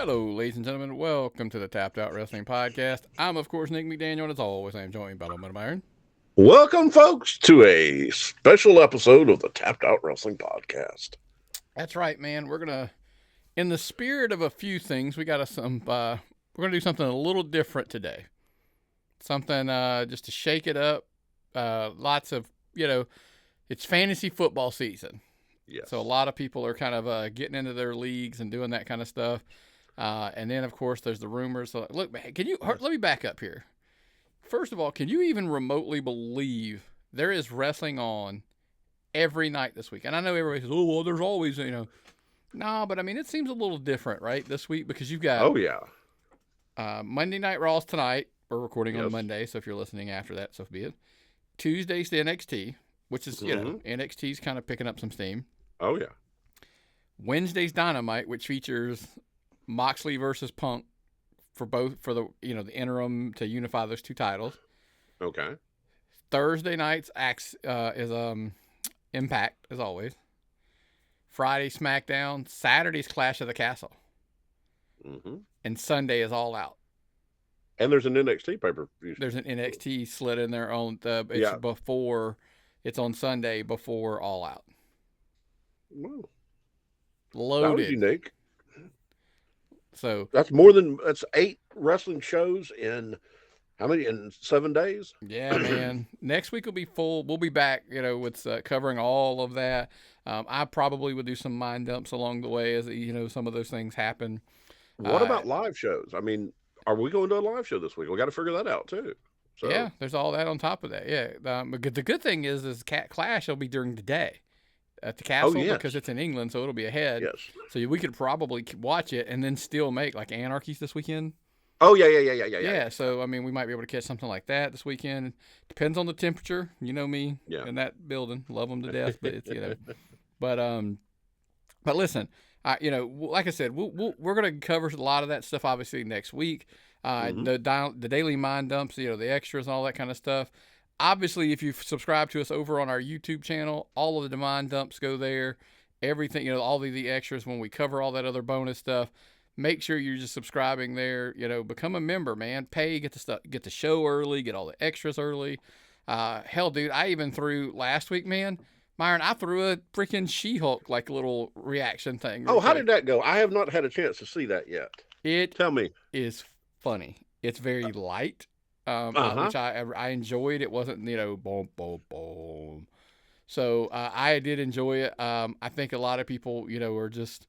Hello, ladies and gentlemen. Welcome to the Tapped Out Wrestling Podcast. I'm, of course, Nick McDaniel, and as always, I am joined by Loman Iron. Welcome, folks, to a special episode of the Tapped Out Wrestling Podcast. That's right, man. We're gonna, in the spirit of a few things, we're gonna do something a little different today. Something just to shake it up. Lots of, it's fantasy football season. Yes. So a lot of people are kind of getting into their leagues and doing that kind of stuff. And then, of course, there's the rumors. So, look, man, let me back up here. First of all, can you even remotely believe there is wrestling on every night this week? And I know everybody says, oh, well, there's always, No, but I mean, it seems a little different, right, this week? Because you've got Monday Night Raws tonight. We're recording on Monday, so if you're listening after that, so be it. Tuesday's the NXT, which is, NXT's kind of picking up some steam. Oh, yeah. Wednesday's Dynamite, which features Moxley versus Punk for the interim to unify those two titles. Okay. Thursday night's is Impact, as always. Friday, SmackDown. Saturday's Clash of the Castle. Mm-hmm. And Sunday is All Out. And there's an NXT pay-per-view. There's an NXT slid in there on it's on Sunday before All Out. Wow. Loaded. That was unique. So that's 8 wrestling shows in how many? In 7 days? Yeah, man. Next week will be full. We'll be back, with covering all of that. I probably would do some mind dumps along the way as some of those things happen. What about live shows? I mean, are we going to a live show this week? We got to figure that out too. So. Yeah, there's all that on top of that. Yeah, but the good thing is Clash will be during the day at the Castle because it's in England, so it'll be ahead. Yes. So we could probably watch it and then still make like Anarchy's this weekend. Oh yeah. So I mean, we might be able to catch something like that this weekend. Depends on the temperature. You know me in that building, love them to death, but it's but listen, like I said, we're gonna cover a lot of that stuff obviously next week. The daily mind dumps, the extras and all that kind of stuff. Obviously, if you subscribe to us over on our YouTube channel, all of the mind dumps go there. Everything, all the extras when we cover all that other bonus stuff. Make sure you're just subscribing there. Become a member, man. Pay, get the show early, get all the extras early. Hell, dude, I even threw last week, man. Myron, I threw a freaking She-Hulk like little reaction thing. Oh, how did that go? I have not had a chance to see that yet. Tell me. Is funny. It's very light. Which I enjoyed. It wasn't, boom, boom, boom. So I did enjoy it. I think a lot of people, are just.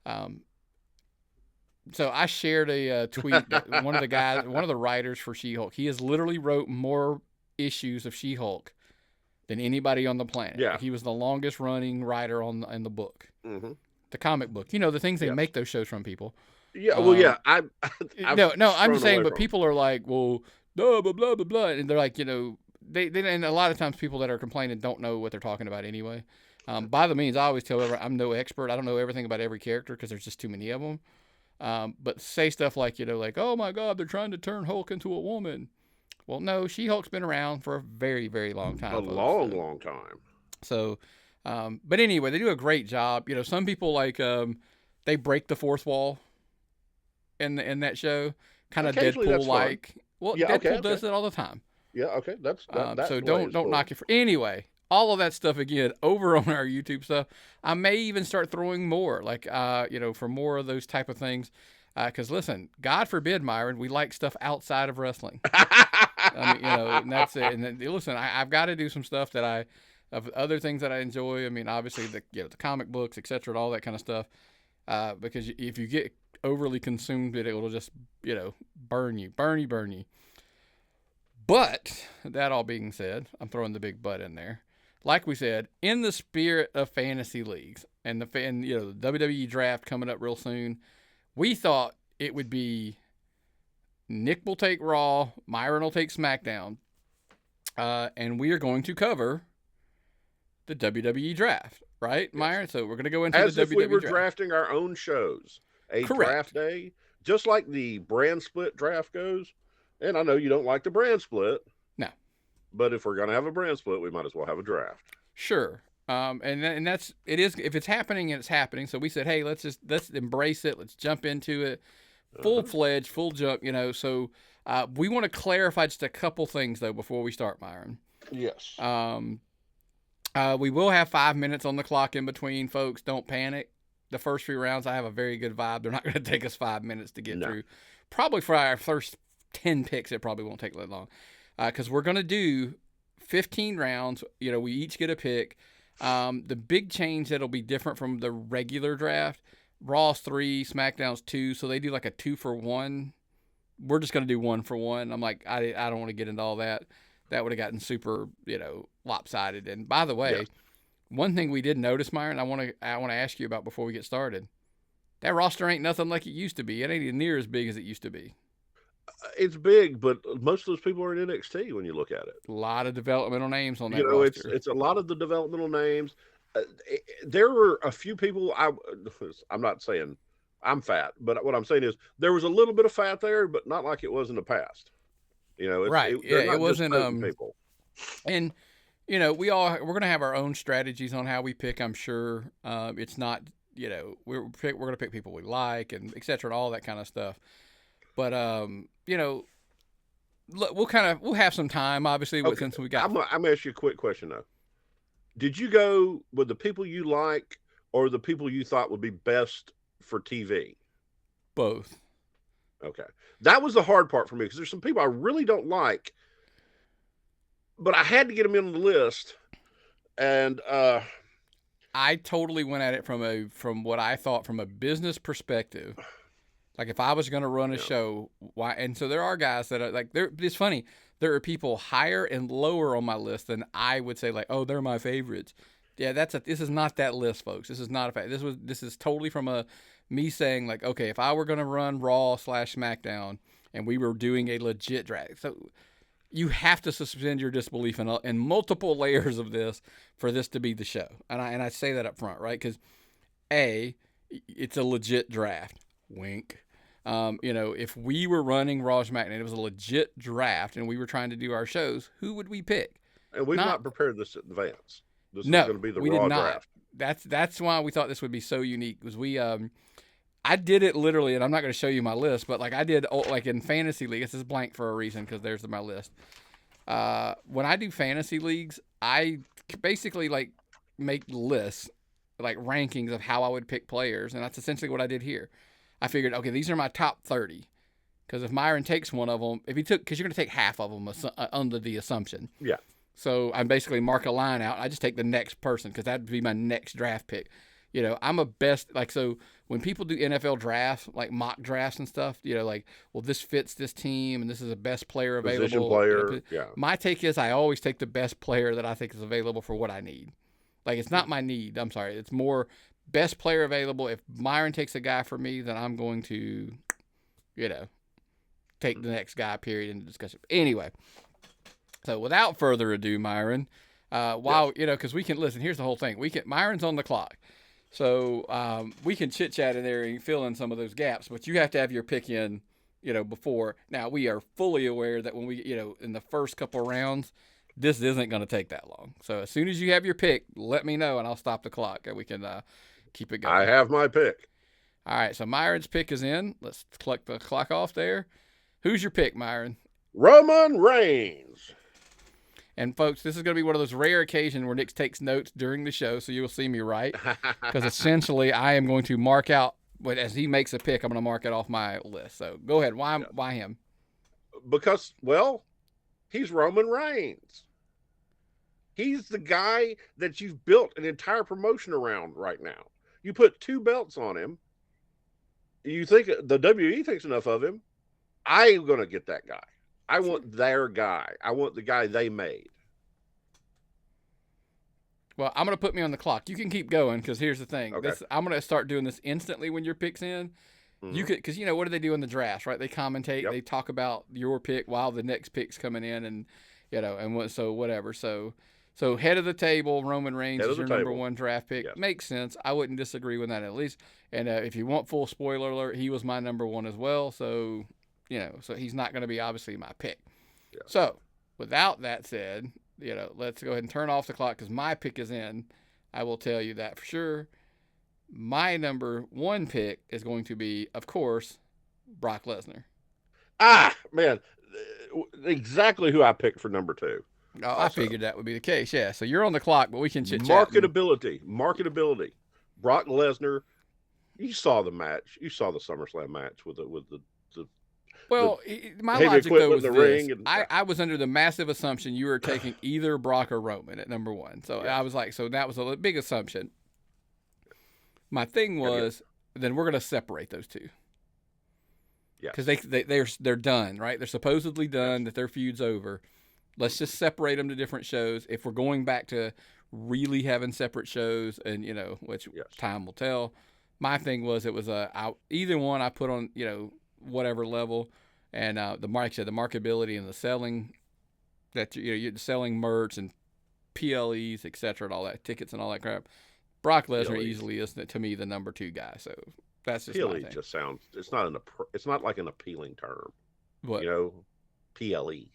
So I shared a tweet that one of the writers for She-Hulk, he has literally wrote more issues of She-Hulk than anybody on the planet. Yeah. He was the longest running writer in the book, the comic book. The things they make those shows from people. Yeah, well, yeah. I'm just saying, but people are like, well, blah, blah, blah, blah, blah. And they're like, they and a lot of times people that are complaining don't know what they're talking about anyway. By the means, I always tell everyone, I'm no expert. I don't know everything about every character because there's just too many of them. But say stuff like, like, oh my God, they're trying to turn Hulk into a woman. Well, no, She-Hulk's been around for a very, very long time. Long time. So, but anyway, they do a great job. Some people they break the fourth wall in that show, kind of Deadpool-like. Well, Deadpool does it all the time. Yeah, okay, that's so don't knock it for anyway. All of that stuff again over on our YouTube stuff. I may even start throwing more, for more of those type of things. Because listen, God forbid, Myron, we like stuff outside of wrestling. I mean, and that's it. And then, listen, I've got to do some stuff of other things that I enjoy. I mean, obviously the comic books, etc., and all that kind of stuff. Because if you get overly consumed, it'll just burn you. But that all being said, I'm throwing the big but in there. Like we said, in the spirit of fantasy leagues and the WWE draft coming up real soon, we thought it would be Nick will take Raw, Myron will take SmackDown, and we are going to cover the WWE draft, right, Myron? So we're going to go into the WWE draft. As if we were drafting our own shows. Draft day, just like the brand split draft goes. And I know you don't like the brand split. No. But if we're going to have a brand split, we might as well have a draft. Sure. And that's it is if it's happening and it's happening. So we said, hey, let's embrace it. Let's jump into it, full fledged, full jump. So we want to clarify just a couple things though before we start, Myron. Yes. We will have 5 minutes on the clock in between, folks. Don't panic. The first 3 rounds, I have a very good vibe. They're not going to take us 5 minutes to get through. Probably for our first 10 picks, it probably won't take that long. Because we're going to do 15 rounds. We each get a pick. The big change that'll be different from the regular draft, Raw's 3, SmackDown's 2, so they do like a 2-for-1. We're just going to do 1-for-1. I'm like, I don't want to get into all that. That would have gotten super, lopsided. And by the way, one thing we did notice, Myron, I want to ask you about before we get started. That roster ain't nothing like it used to be. It ain't near as big as it used to be. It's big, but most of those people are in NXT when you look at it. A lot of developmental names on that roster. It's a lot of the developmental names. There were a few people. I'm not saying I'm fat, but what I'm saying is there was a little bit of fat there, but not like it was in the past. Right? It wasn't people. And we're gonna have our own strategies on how we pick. I'm sure it's not. We're gonna pick people we like and etc. and all that kind of stuff. But we'll have some time, obviously, since we got. I'm gonna ask you a quick question though. Did you go with the people you like or the people you thought would be best for TV? Both. Okay, that was the hard part for me because there's some people I really don't like, but I had to get them in the list, and I totally went at it from what I thought from a business perspective. Like if I was going to run a show, why? And so there are guys that are like, it's funny. There are people higher and lower on my list than I would say like, oh, they're my favorites. Yeah, this is not that list, folks. This is not a fact. This is totally from me saying like, okay, if I were going to run Raw/SmackDown and we were doing a legit draft, so you have to suspend your disbelief in multiple layers of this for this to be the show. And I say that up front, right? Because it's a legit draft. Wink. If we were running Raw SmackDown, it was a legit draft, and we were trying to do our shows, who would we pick? And we've not prepared this in advance. This is going to be the Raw draft. That's why we thought this would be so unique. Was I did it literally, and I'm not going to show you my list, but like I did, like in fantasy league. This is blank for a reason because there's my list. When I do fantasy leagues, I basically like make lists, like rankings of how I would pick players, and that's essentially what I did here. I figured, okay, these are my top 30. Because if Myron takes one of them, because you're going to take half of them under the assumption. Yeah. So I basically mark a line out. I just take the next person because that'd be my next draft pick. I'm a best, like, so when people do NFL drafts, like mock drafts and stuff, like, well, this fits this team and this is the best player available. Position player, yeah. My take is I always take the best player that I think is available for what I need. Like, it's not my need. I'm sorry. It's more best player available. If Myron takes a guy for me, then I'm going to, take the next guy, period, in the discussion. Anyway, so without further ado, Myron, because we can, listen, here's the whole thing. Myron's on the clock. So we can chit-chat in there and fill in some of those gaps, but you have to have your pick in, before. Now, we are fully aware that when we, in the first couple of rounds, this isn't going to take that long. So as soon as you have your pick, let me know, and I'll stop the clock, and we can keep it going. I have my pick. All right, so Myron's pick is in. Let's collect the clock off there. Who's your pick, Myron? Roman Reigns. And, folks, this is going to be one of those rare occasions where Nick takes notes during the show, so you'll see me right. Because essentially I am going to mark out, but as he makes a pick, I'm going to mark it off my list. So go ahead. Why him? Because, well, he's Roman Reigns. He's the guy that you've built an entire promotion around right now. You put 2 belts on him. You think the WWE thinks enough of him. I'm going to get that guy. I want their guy. I want the guy they made. Well, I'm going to put me on the clock. You can keep going because here's the thing. Okay. I'm going to start doing this instantly when your pick's in. Mm-hmm. You could, because what do they do in the drafts, right? They commentate. Yep. They talk about your pick while the next pick's coming in, and so whatever. So head of the table, Roman Reigns is your number 1 draft pick. Yes. Makes sense. I wouldn't disagree with that at least. And if you want full spoiler alert, he was my number 1 as well. So so he's not going to be obviously my pick. Yeah. So without that said, let's go ahead and turn off the clock because my pick is in. I will tell you that for sure. My number 1 pick is going to be, of course, Brock Lesnar. Ah, man, exactly who I picked for number 2. Oh, I figured that would be the case. Yeah. So you're on the clock, but we can chit chat. Marketability. Brock Lesnar. You saw the match. You saw the SummerSlam match with the well, my logic though was this: yeah. I was under the massive assumption you were taking either Brock or Roman at number 1. So I was like, so that was a big assumption. My thing was, then we're going to separate those two. Yeah. Because they're done, right? They're supposedly done, that their feud's over. Let's just separate them to different shows. If we're going back to really having separate shows, and which time will tell. My thing was it was either one I put on whatever level, and the marketability and the selling, that you're selling merch and PLEs, etc., and all that, tickets and all that crap. Brock Lesnar easily is, to me, the number 2 guy. So that's just PLE my thing. just sounds. It's not like an appealing term. What? PLE.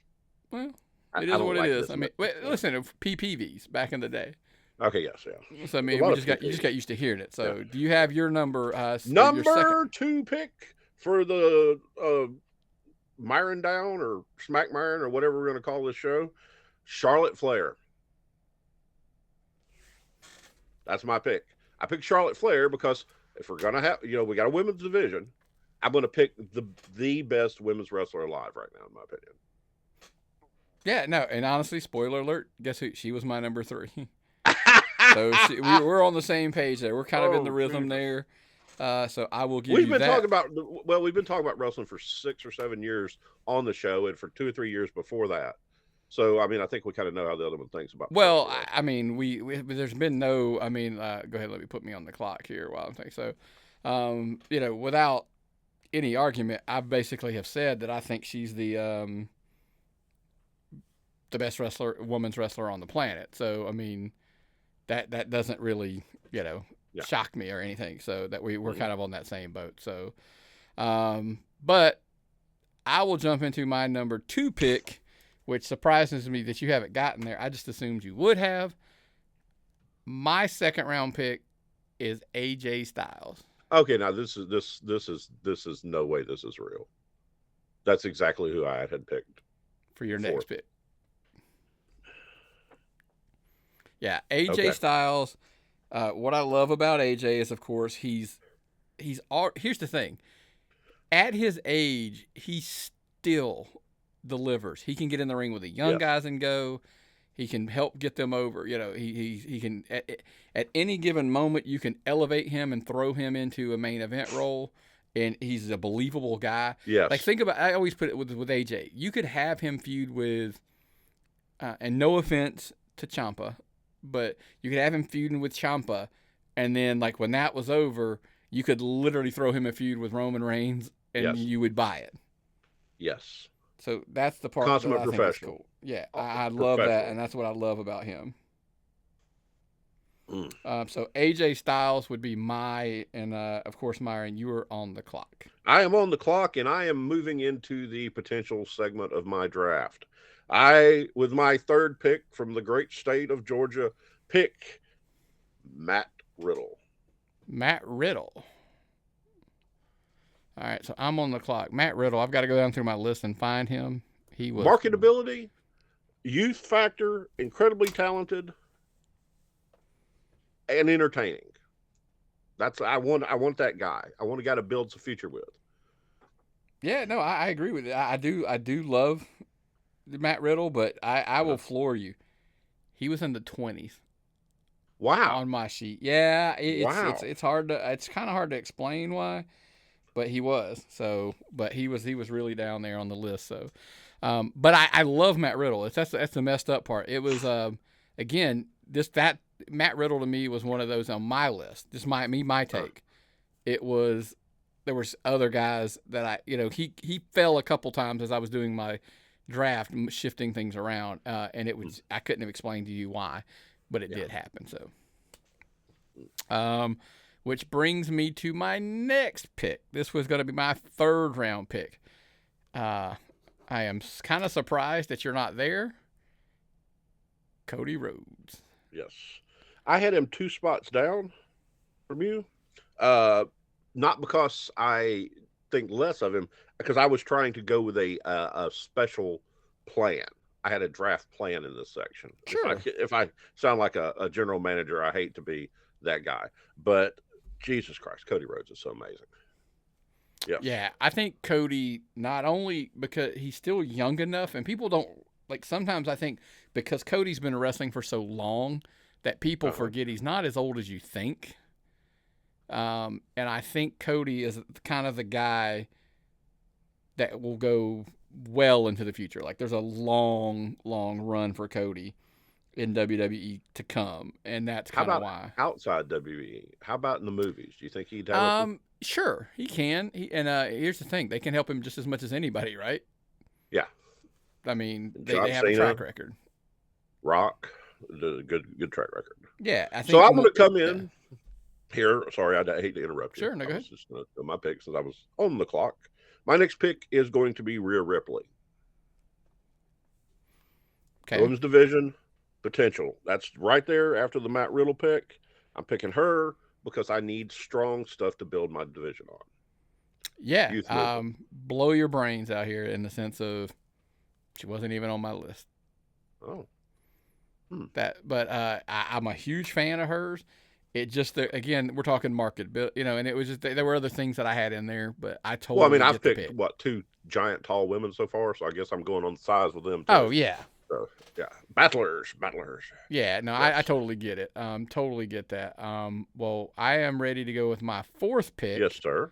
Well, it is what it is. I mean, listen, PPVs back in the day. Okay, yes, yeah. So I mean, you just got used to hearing it. So do you have your number? Number 2 pick for the Myron Down or Smack Myron or whatever we're going to call this show, Charlotte Flair. That's my pick. I picked Charlotte Flair because if we're gonna have, we got a women's division, I'm gonna pick the best women's wrestler alive right now, in my opinion. Yeah, no, and honestly, spoiler alert, guess who? She was my number 3. So we're on the same page there. We're kind of in the rhythm there. So I will give you that. We've been talking about wrestling for 6 or 7 years on the show, and for 2 or 3 years before that. So, I mean, I think we kind of know how the other one thinks about it. Well, I mean, there's been no, I mean, go ahead, let me put me on the clock here while I'm thinking. So, without any argument, I basically have said that I think she's the best women's wrestler on the planet. So, I mean, that doesn't really, shock me or anything. So that we're kind of on that same boat. So, but I will jump into my number 2 pick, which surprises me that you haven't gotten there. I just assumed you would have. My 2nd round pick is AJ Styles. Okay, now this is no way this is real. That's exactly who I had picked for your next pick. Yeah, AJ Styles. What I love about AJ is, of course, here's the thing. At his age, he still delivers. He can get in the ring with the young guys and go. He can help get them over. He can at any given moment you can elevate him and throw him into a main event role, and he's a believable guy. Yes. Like, think about. I always put it with AJ. You could have him feud with, and no offense to Ciampa, but you could have him feuding with Ciampa, and then like when that was over, you could literally throw him a feud with Roman Reigns, and you would buy it. Yes. So that's the part Consummate that I think is cool. Yeah, I love that, and that's what I love about him. So AJ Styles would be and of course, Myron, you are on the clock. I am on the clock, and I am moving into the potential segment of my draft. With my 3rd pick from the great state of Georgia, pick Matt Riddle. Matt Riddle. All right, so I'm on the clock. Matt Riddle, I've got to go down through my list and find him. He was marketability, youth factor, incredibly talented, and entertaining. I want that guy. I want a guy to build a future with. Yeah, no, I agree with it. I do love Matt Riddle, but I will floor you. He was in the 20s. Wow. On my sheet. Yeah, it's kind of hard to explain why. But he was. But he was really down there on the list. So, but I love Matt Riddle. That's the messed up part. It was again that Matt Riddle to me was one of those on my list. Just my take. It was there was other guys that he fell a couple times as I was doing my draft, shifting things around, and it was I couldn't have explained to you why, but it did happen. So, which brings me to my next pick. This was going to be my 3rd round pick. I am kind of surprised that you're not there. Cody Rhodes. Yes. I had him 2 spots down from you. Uh, Not because I think less of him, because I was trying to go with a special plan. I had a draft plan in this section. Sure. If I sound like a general manager, I hate to be that guy, but Jesus Christ, Cody Rhodes is so amazing. Yes. Yeah, I think Cody, not only because he's still young enough, and people don't like. Sometimes I think because Cody's been wrestling for so long that people forget he's not as old as you think. And I think Cody is kind of the guy that will go well into the future. Like there's a long, long run for Cody in WWE to come, and that's kind of why. Outside WWE? How about in the movies? Do you think he'd have? Sure, he can. Here's the thing: they can help him just as much as anybody, right? Yeah. I mean, they have a track record. Rock, the good track record. Yeah, I think. So I'm going to come in here. Sorry, I hate to interrupt you. Sure, no, go ahead. Just my pick since I was on the clock. My next pick is going to be Rhea Ripley. Okay. Women's division potential. That's right there after the Matt Riddle pick. I'm picking her because I need strong stuff to build my division on. Yeah. Blow your brains out here in the sense of she wasn't even on my list. Oh. I'm a huge fan of hers. It just, again, we're talking market, and it was just, there were other things that I had in there, but I totally Well, I mean, I've picked, 2 giant, tall women so far, so I guess I'm going on the size with them, too. Oh, yeah. So, yeah. Battlers. Yeah, no, yes. I totally get it. Totally get that. Well, I am ready to go with my 4th pick. Yes, sir.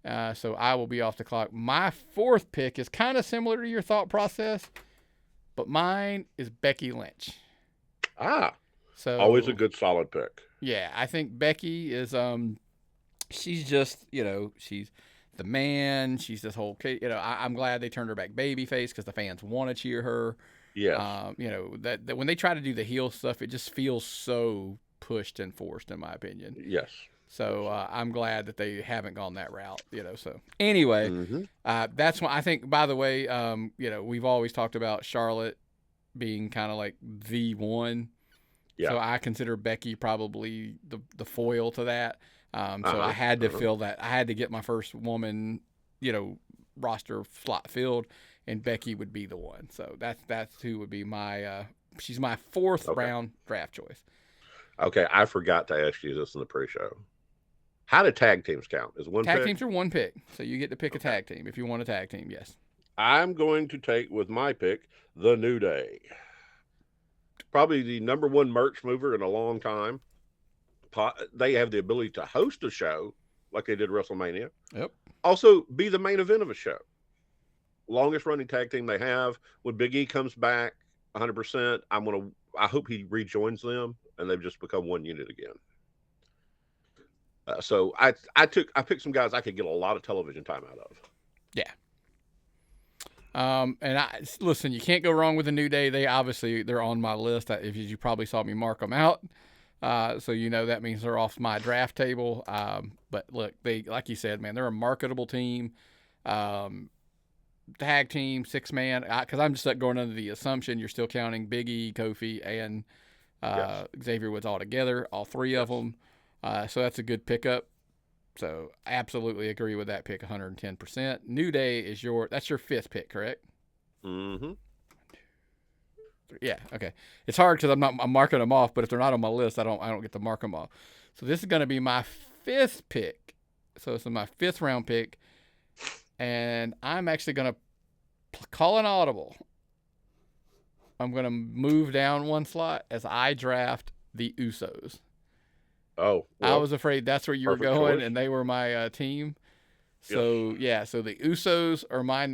So I will be off the clock. My 4th pick is kind of similar to your thought process, but mine is Becky Lynch. So always a good solid pick. Yeah, I think Becky is she's just, she's the man. She's this whole, I'm glad they turned her back babyface because the fans want to cheer her. Yeah. That when they try to do the heel stuff, it just feels so pushed and forced, in my opinion. Yes. So I'm glad that they haven't gone that route, So anyway, that's why I think. By the way, we've always talked about Charlotte being kind of like the one. Yeah. So I consider Becky probably the foil to that. So I had to fill that. I had to get my first woman, roster slot filled, and Becky would be the one. So that's who would be my. She's my 4th round draft choice. Okay, I forgot to ask you this in the pre-show. How do tag teams count? Is one tag teams are one pick, so you get to pick a tag team if you want a tag team. Yes. I'm going to take with my pick the New Day. Probably the number 1 merch mover in a long time. They have the ability to host a show like they did WrestleMania. Yep. Also, be the main event of a show. Longest running tag team they have. When Big E comes back 100%, I hope he rejoins them and they've just become one unit again. So I picked some guys I could get a lot of television time out of. Yeah. And listen, you can't go wrong with the New Day. They're on my list. If you probably saw me mark them out. So that means they're off my draft table. But look, like you said, man, they're a marketable team. Tag team, 6-man. Because I'm just going under the assumption you're still counting Big E, Kofi, and Xavier Woods all together, all 3 of them. So that's a good pickup. So I absolutely agree with that pick 110%. New Day is that's your 5th pick, correct? Mm-hmm. Yeah, okay. It's hard because I'm marking them off, but if they're not on my list, I don't get to mark them off. So this is going to be my 5th pick. So this is my 5th round pick, and I'm actually going to call an audible. I'm going to move down 1 slot as I draft the Usos. Oh, well, I was afraid that's where you were going, and they were my team. So, so the Usos are my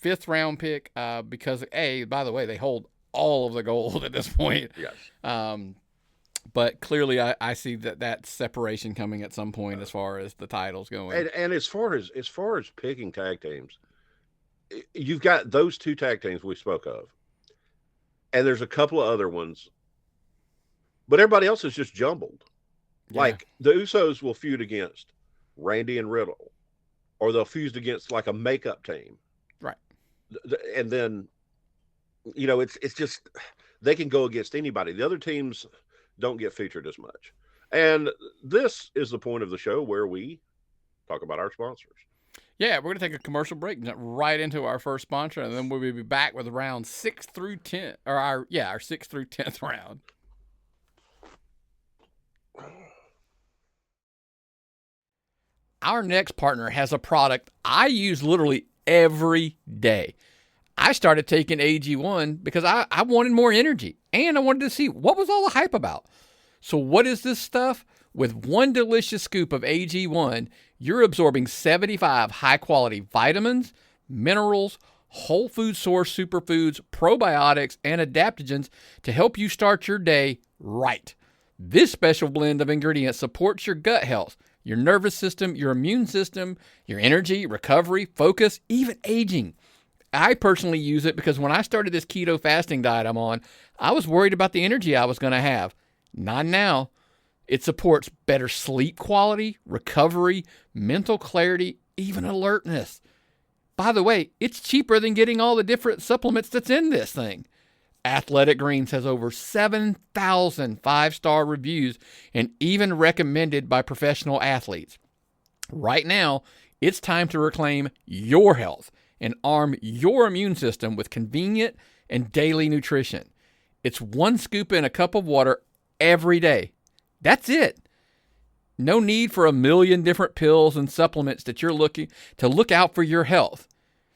5th round pick because, by the way, they hold all of the gold at this point. Yes. But clearly I see that separation coming at some point as far as the titles going. And as far as picking tag teams, you've got those 2 tag teams we spoke of. And there's a couple of other ones. But everybody else is just jumbled. Yeah. Like the Usos will feud against Randy and Riddle, or they'll feud against like a makeup team. Right. And then, it's just, they can go against anybody. The other teams, don't get featured as much. And this is the point of the show where we talk about our sponsors. Yeah, we're going to take a commercial break and jump right into our first sponsor, and then we'll be back with round 6 through 10, or our 6th through 10th round. Our next partner has a product I use literally every day. I started taking AG1 because I wanted more energy, and I wanted to see what was all the hype about. So what is this stuff? With one delicious scoop of AG1, you're absorbing 75 high-quality vitamins, minerals, whole food source superfoods, probiotics, and adaptogens to help you start your day right. This special blend of ingredients supports your gut health, your nervous system, your immune system, your energy, recovery, focus, even aging. I personally use it because when I started this keto fasting diet I'm on, I was worried about the energy I was going to have. Not now. It supports better sleep quality, recovery, mental clarity, even alertness. By the way, it's cheaper than getting all the different supplements that's in this thing. Athletic Greens has over 7,000 five-star reviews and even recommended by professional athletes. Right now, it's time to reclaim your health and arm your immune system with convenient and daily nutrition. It's one scoop in a cup of water every day. That's it. No need for a million different pills and supplements that you're looking to look out for your health.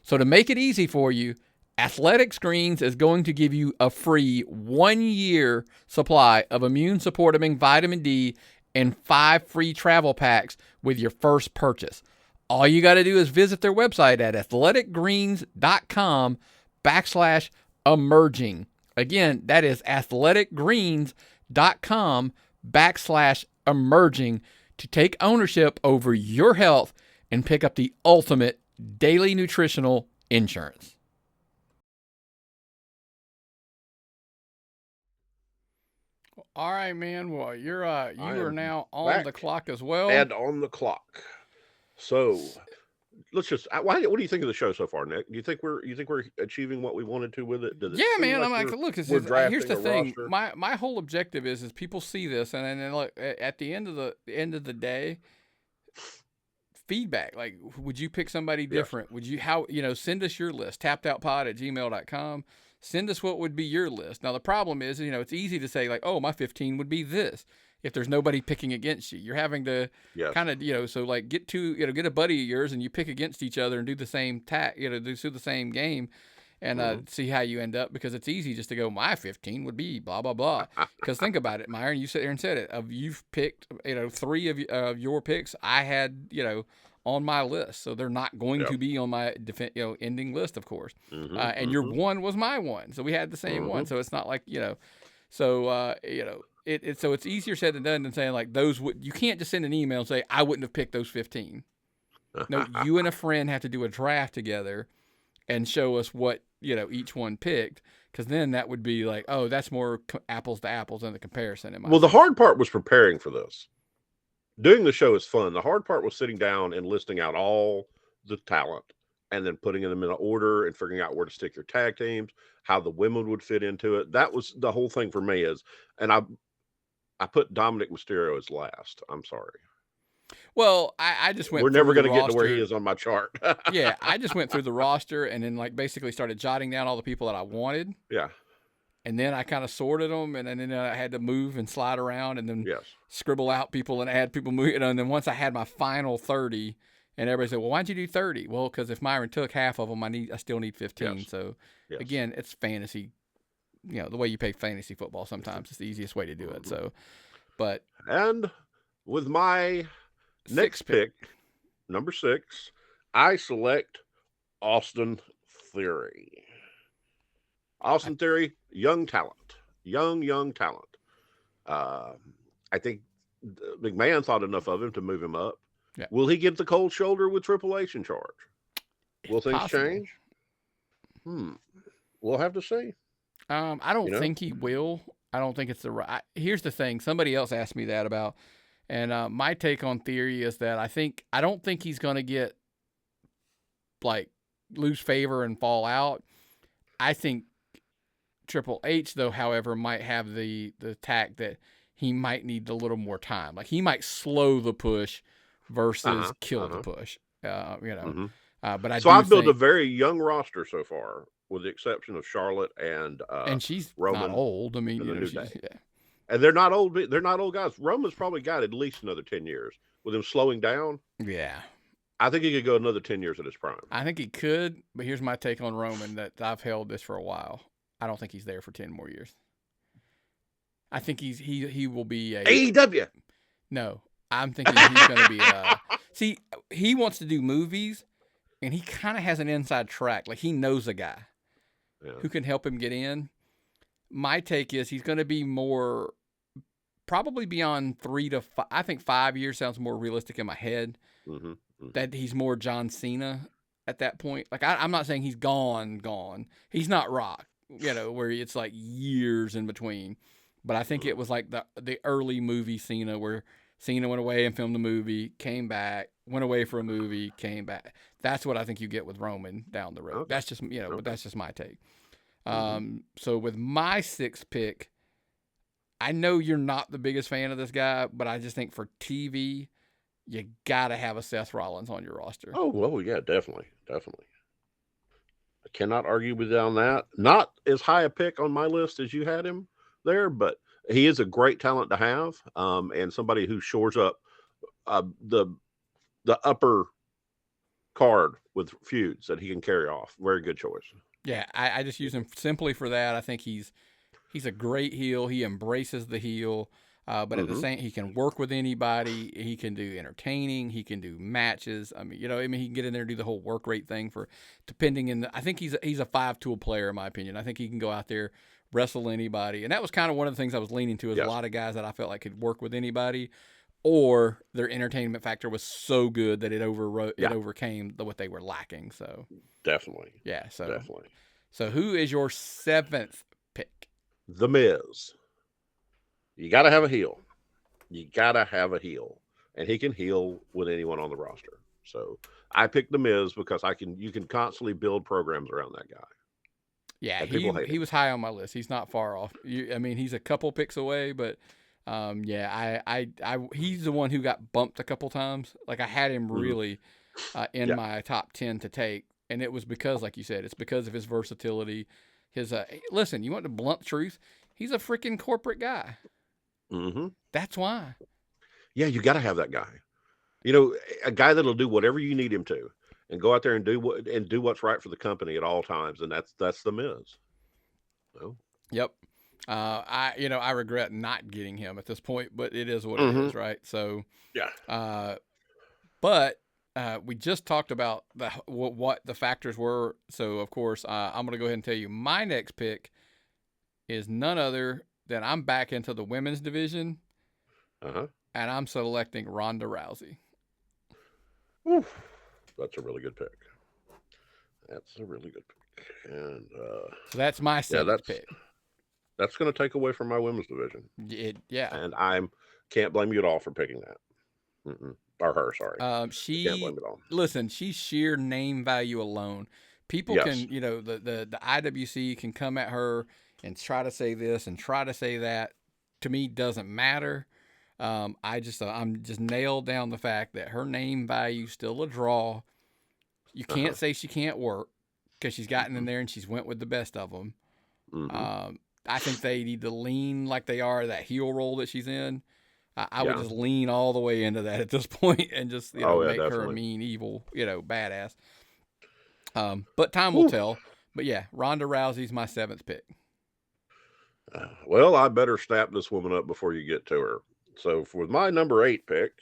So to make it easy for you, Athletic Greens is going to give you a free 1-year supply of immune-supporting vitamin D and 5 free travel packs with your first purchase. All you got to do is visit their website at athleticgreens.com/emerging. Again, that is athleticgreens.com/emerging to take ownership over your health and pick up the ultimate daily nutritional insurance. All right, man. Well, you are now on the clock as well. And on the clock. So let's just. What do you think of the show so far, Nick? Do you think we're achieving what we wanted to with it? Man. I'm like, look, here's the thing. Roster? My whole objective is people see this, and then look at the end of the day, feedback. Like, would you pick somebody different? Yes. Would you send us your list, tappedoutpod@gmail.com. Send us what would be your list. Now the problem is, it's easy to say like, oh, my 15 would be this. If there's nobody picking against you, you're having to kind of, so like get a buddy of yours and you pick against each other and do the same do the same game and see how you end up, because it's easy just to go, my 15 would be blah, blah, blah. Because think about it, Myron, you sit there and said it. You've picked, 3 of your picks I had, on my list. So they're not going to be on my ending list, of course. And your one was my one. So we had the same one. So it's not like, so it's easier said than done than saying like you can't just send an email and say, I wouldn't have picked those 15. No, you and a friend have to do a draft together and show us what, each one picked. Because then that would be like, oh, that's more apples to apples in the comparison. The hard part was preparing for this. Doing the show is fun. The hard part was sitting down and listing out all the talent and then putting them in an order and figuring out where to stick your tag teams, how the women would fit into it. That was the whole thing for me and I put Dominic Mysterio as last. I'm sorry. Well, I just went. We're never going to get to where he is on my chart. Yeah, I just went through the roster and then like basically started jotting down all the people that I wanted. Yeah. And then I kind of sorted them, and then I had to move and slide around, and then scribble out people and add people. And then once I had my final 30, and everybody said, "Well, why'd you do 30?" Well, because if Myron took half of them, I still need 15. Yes. So again, it's fantasy. The way you play fantasy football sometimes it's the easiest way to do it. So, and with my next pick, number 6, I select Austin Theory. Austin Theory, young talent. Young talent. I think McMahon thought enough of him to move him up. Yeah. Will he get the cold shoulder with Triple H in charge? Will things change? We'll have to see. I don't think he will. I don't think it's the right. Here's the thing. Somebody else asked me that about, and my take on Theory is that I don't think he's going to get like lose favor and fall out. I think Triple H, though, however, might have the tack that he might need a little more time. Like he might slow the push versus kill the push. But I So do I've built a think, very young roster so far, with the exception of Charlotte and she's Roman not old. I mean, and the New she's Day. And they're not old. They're not old guys. Roman's probably got at least another 10 years with him slowing down. Yeah. I think he could go another 10 years at his prime. I think he could, but here's my take on Roman that I've held this for a while. I don't think he's there for 10 more years. I think he will be a AEW. No, I'm thinking he's going to be see, he wants to do movies, and he kind of has an inside track. Like he knows a guy who can help him get in. My take is he's going to be more, probably beyond 3 to 5. I think 5 years sounds more realistic in my head. That he's more John Cena at that point. Like I'm not saying he's gone. He's not Rock, where it's like years in between. But I think it was like the early movie Cena, where Cena went away and filmed a movie, came back, went away for a movie, came back. That's what I think you get with Roman down the road. Okay. That's just but that's just my take. So with my 6th pick, I know you're not the biggest fan of this guy, but I just think for TV, you gotta have a Seth Rollins on your roster. Oh yeah, definitely. I cannot argue with you on that. Not as high a pick on my list as you had him there, but he is a great talent to have, and somebody who shores up the upper card with feuds that he can carry off. Very good choice. Yeah, I just use him simply for that. I think he's a great heel. He embraces the heel, but at the same, he can work with anybody. He can do entertaining. He can do matches. I mean, he can get in there and do the whole work rate thing for depending in. I think he's a 5-tool player in my opinion. I think he can go out there, wrestle anybody, and that was kind of one of the things I was leaning to. Is a lot of guys that I felt like could work with anybody, or their entertainment factor was so good that it overcame what they were lacking. So definitely, definitely. So who is your 7th pick? The Miz. You got to have a heel. And he can heel with anyone on the roster. So I picked The Miz because you can constantly build programs around that guy. Yeah, he was high on my list. He's not far off. He's a couple picks away, but he's the one who got bumped a couple times. Like I had him really in my top 10 to take, and it was because, like you said, it's because of his versatility. His listen, you want the blunt truth? He's a freaking corporate guy. That's why. Yeah, you got to have that guy. A guy that'll do whatever you need him to, and go out there and do what's right for the company at all times, and that's the Miz. So. Yep. I regret not getting him at this point, but it is what it is, right? So yeah. But we just talked about what the factors were. So of course, I'm going to go ahead and tell you my next pick is none other than I'm back into the women's division, and I'm selecting Ronda Rousey. Oof. That's a really good pick. And so that's my 7th pick. That's going to take away from my women's division. And I can't blame you at all for picking that. Or her, sorry. Can't blame it all. Listen, she's sheer name value alone. People can, the IWC can come at her and try to say this and try to say that. To me, doesn't matter. I'm just nailed down the fact that her name value still a draw. You can't say she can't work because she's gotten in there and she's went with the best of them. I think they need to lean like they are that heel role that she's in. I would just lean all the way into that at this point and just make her a mean, evil, badass. But time will tell. But yeah, Ronda Rousey's my 7th pick. Well, I better snap this woman up before you get to her. So for my number 8 pick,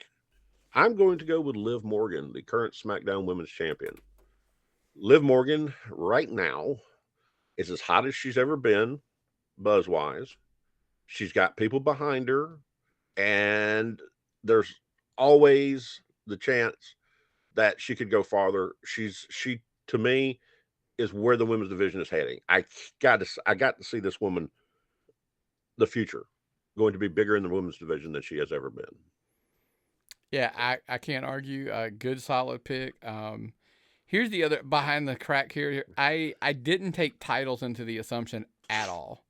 I'm going to go with Liv Morgan, the current SmackDown Women's Champion. Liv Morgan right now is as hot as she's ever been, buzz-wise. She's got people behind her, and there's always the chance that she could go farther. She to me is where the women's division is heading. I got to see this woman, the future, going to be bigger in the women's division than she has ever been. Yeah, I can't argue. Good, solid pick. Here's the other behind the crack here. I didn't take titles into the assumption at all.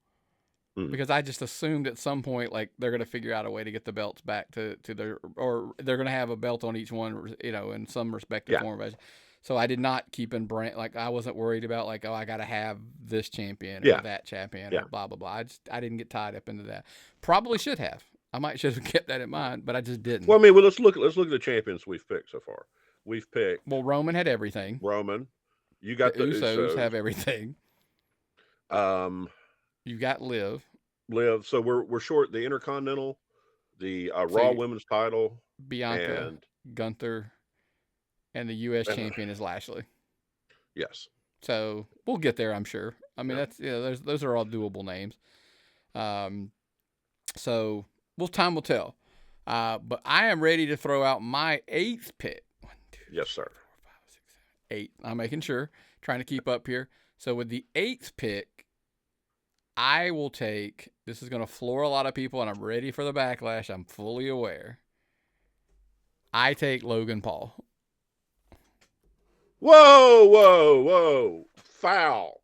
because I just assumed at some point like they're gonna figure out a way to get the belts back to their, or they're gonna have a belt on each one, in some respective form. So I did not keep in brain, like I wasn't worried about like, oh, I gotta have this champion or that champion or blah blah blah. I didn't get tied up into that. Probably should have. I should have kept that in mind, but I just didn't. Well, I mean, let's look at the champions we've picked so far. We've picked. Well, Roman had everything. Roman, you got the Usos have everything. You got Liv. So we're short the Intercontinental, the Raw Women's title, Bianca, and Gunther, and the U.S. champion is Lashley. Yes. So we'll get there, I'm sure. I mean, that's those are all doable names. So time will tell. But I am ready to throw out my 8th pick. 1, 2, yes, sir. 3, 4, 5, 6, 7, 8. I'm making sure, trying to keep up here. So with the 8th pick, I will take. This is going to floor a lot of people, and I'm ready for the backlash. I'm fully aware. I take Logan Paul. Whoa. Foul.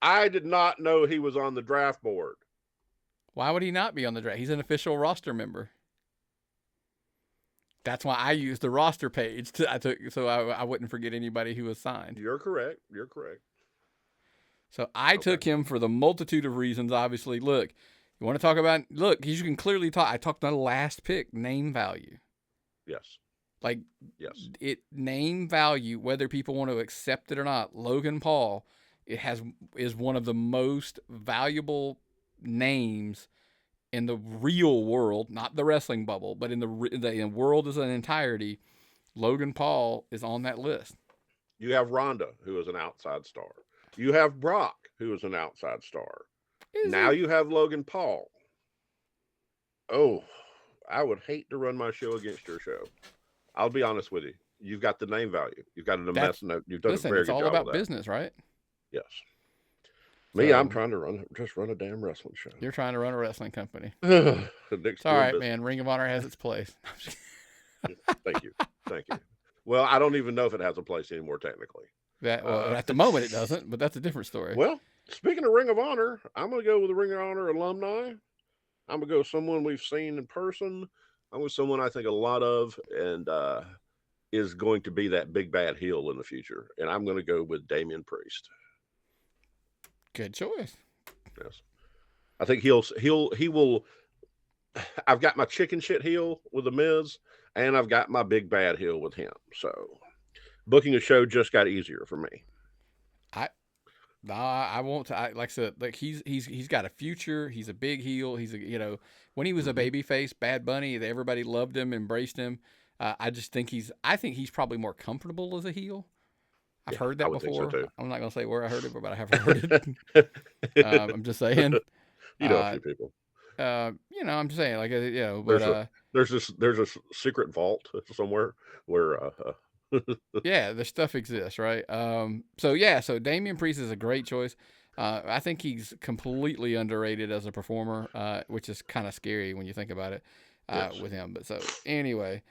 I did not know he was on the draft board. Why would he not be on the draft? He's an official roster member. That's why I used the roster page so I wouldn't forget anybody who was signed. You're correct. So I took him for the multitude of reasons. Obviously, look, you want to talk about, you can clearly talk. I talked on the last pick, name value. Yes. Name value, whether people want to accept it or not. Logan Paul, is one of the most valuable names in the real world, not the wrestling bubble, but in the world as an entirety. Logan Paul is on that list. You have Ronda, who is an outside star. You have Brock, who is an outside star. You have Logan Paul. Oh, I would hate to run my show against your show. I'll be honest with you. You've got the name value. You've got an immense note. You've done a very good job. It's all about business, right? Yes. Me, I'm trying to run a damn wrestling show. You're trying to run a wrestling company. It's all right, man. Ring of Honor has its place. Thank you. Well, I don't even know if it has a place anymore, technically. At the moment it doesn't, but that's a different story. Well, speaking of Ring of Honor, I'm going to go with the Ring of Honor alumni. I'm going to go with someone we've seen in person. I'm with someone I think a lot of, and is going to be that big bad heel in the future. And I'm going to go with Damian Priest. Good choice. Yes, I think he will. I've got my chicken shit heel with the Miz, and I've got my big bad heel with him. So, booking a show just got easier for me. I won't. Like I said, like he's got a future. He's a big heel. He's when he was a babyface, Bad Bunny, everybody loved him, embraced him. I think he's probably more comfortable as a heel. I've heard that before. So I'm not going to say where I heard it, but I have heard it. I'm just saying. You know a few people. I'm just saying, there's a secret vault somewhere where. Yeah, the stuff exists, right? So Damian Priest is a great choice. I think he's completely underrated as a performer, which is kind of scary when you think about it with him. But so anyway.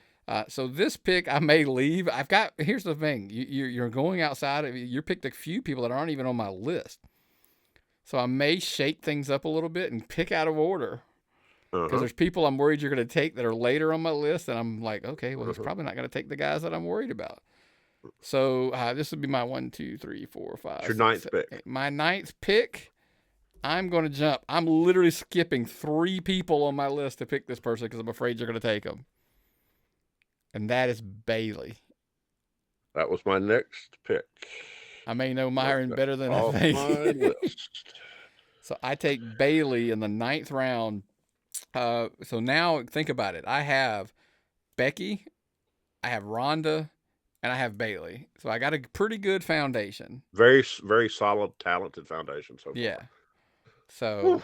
So this pick I may leave. Here's the thing. You're going outside of, you picked a few people that aren't even on my list. So I may shake things up a little bit and pick out of order. Because there's people I'm worried you're going to take that are later on my list. And I'm like, okay, well, he's probably not going to take the guys that I'm worried about. So this would be my 1, 2, 3, 4, 5. Your 9th pick. 8. My 9th pick. I'm going to jump. I'm literally skipping 3 people on my list to pick this person because I'm afraid you're going to take them. And that is Bayley. That was my next pick. I may know Myron better than I think. My list. So I take Bayley in the 9th round. So now think about it. I have Becky, I have Ronda, and I have Bayley. So I got a pretty good foundation. Very, very solid, talented foundation so far. Yeah. So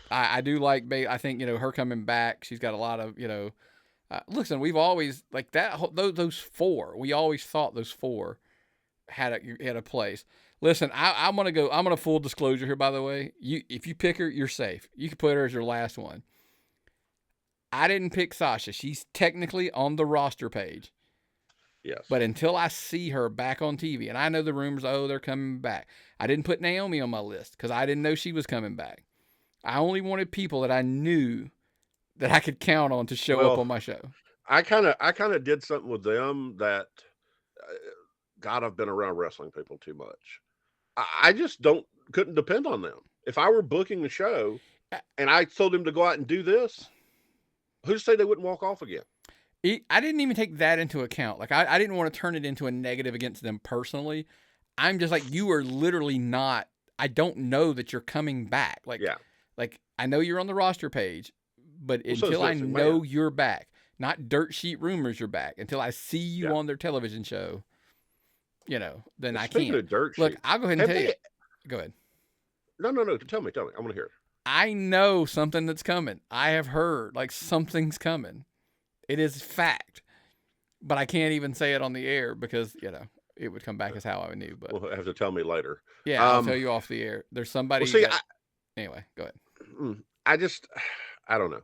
I do like Bayley. I think, her coming back, she's got a lot of, listen, we've always like that. Those 4. We always thought those 4 had a place. Listen, I'm gonna full disclosure here. By the way, if you pick her, you're safe. You can put her as your last one. I didn't pick Sasha. She's technically on the roster page. Yes. But until I see her back on TV, and I know the rumors, they're coming back. I didn't put Naomi on my list because I didn't know she was coming back. I only wanted people that I knew that I could count on to show up on my show. I kind of did something with them that, God, I've been around wrestling people too much. I just couldn't depend on them. If I were booking a show and I told them to go out and do this, who'd say they wouldn't walk off again? I didn't even take that into account. Like, I didn't want to turn it into a negative against them personally. I'm just like, you are literally not. I don't know that you're coming back. Like, like I know you're on the roster page, but until I know you're back, not dirt sheet rumors you're back, until I see you on their television show, then I can't. Of dirt Look, sheet, I'll go ahead and tell you. Go ahead. No. Tell me. I want to hear it. I know something that's coming. I have heard like something's coming. It is fact, but I can't even say it on the air because it would come back as how I knew. But you'll have to tell me later. Yeah, I'll tell you off the air. There's somebody. Anyway, go ahead. I don't know.